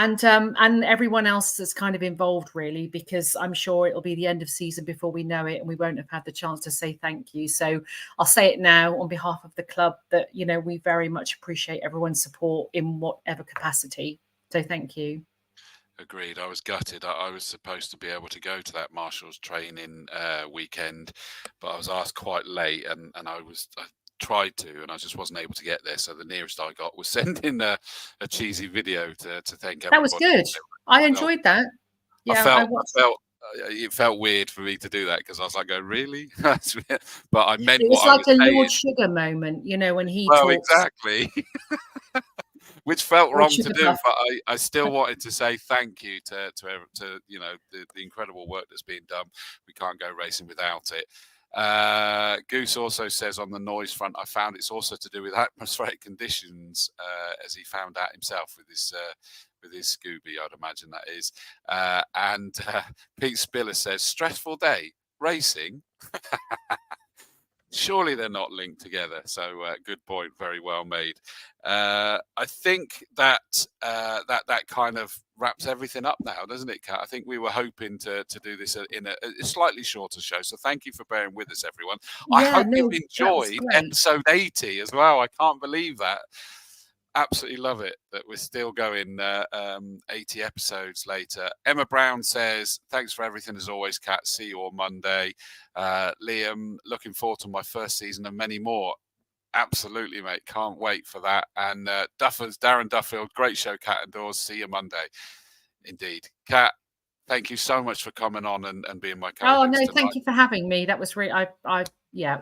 And everyone else that's kind of involved, really, because I'm sure it'll be the end of season before we know it, and we won't have had the chance to say thank you. So I'll say it now on behalf of the club that we very much appreciate everyone's support in whatever capacity. So thank you. Agreed. I was gutted. I was supposed to be able to go to that Marshall's training weekend, but I was asked quite late, and I tried to, and I just wasn't able to get there. So the nearest I got was sending a cheesy video to thank everybody. That was good. I enjoyed that. Yeah, it felt weird for me to do that, because I was like, "Oh, really?" But I meant it was like a Lord Sugar moment, when he talks. Exactly. Which felt wrong to do, but I still wanted to say thank you to the incredible work that's being done. We can't go racing without it. Goose also says on the noise front, I found it's also to do with atmospheric conditions, as he found out himself with his Scooby, I'd imagine that is. And Pete Spiller says, stressful day, racing. Surely they're not linked together. So good point, very well made. I think that kind of wraps everything up now, doesn't it, Kat? I think we were hoping to do this in a slightly shorter show. So thank you for bearing with us, everyone. I hope you've enjoyed episode 80 as well. I can't believe that. Absolutely love it that we're still going 80 episodes later. Emma Brown says, thanks for everything as always, Kat. See you on Monday. Liam, looking forward to my first season and many more. Absolutely, mate. Can't wait for that. And Darren Duffield, great show, Kat and Dawes. See you Monday. Indeed. Kat, thank you so much for coming on and being my co-host. Oh, no, thank you for having me. That was really, I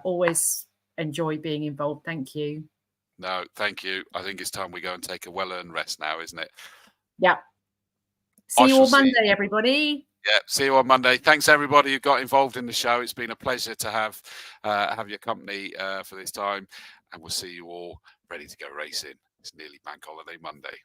always enjoy being involved. Thank you. No, thank you. I think it's time we go and take a well-earned rest now, isn't it? Yeah. See you on Monday, everybody. Yeah, see you on Monday. Thanks, everybody who got involved in the show. It's been a pleasure to have your company for this time. And we'll see you all ready to go racing. It's nearly Bank Holiday Monday.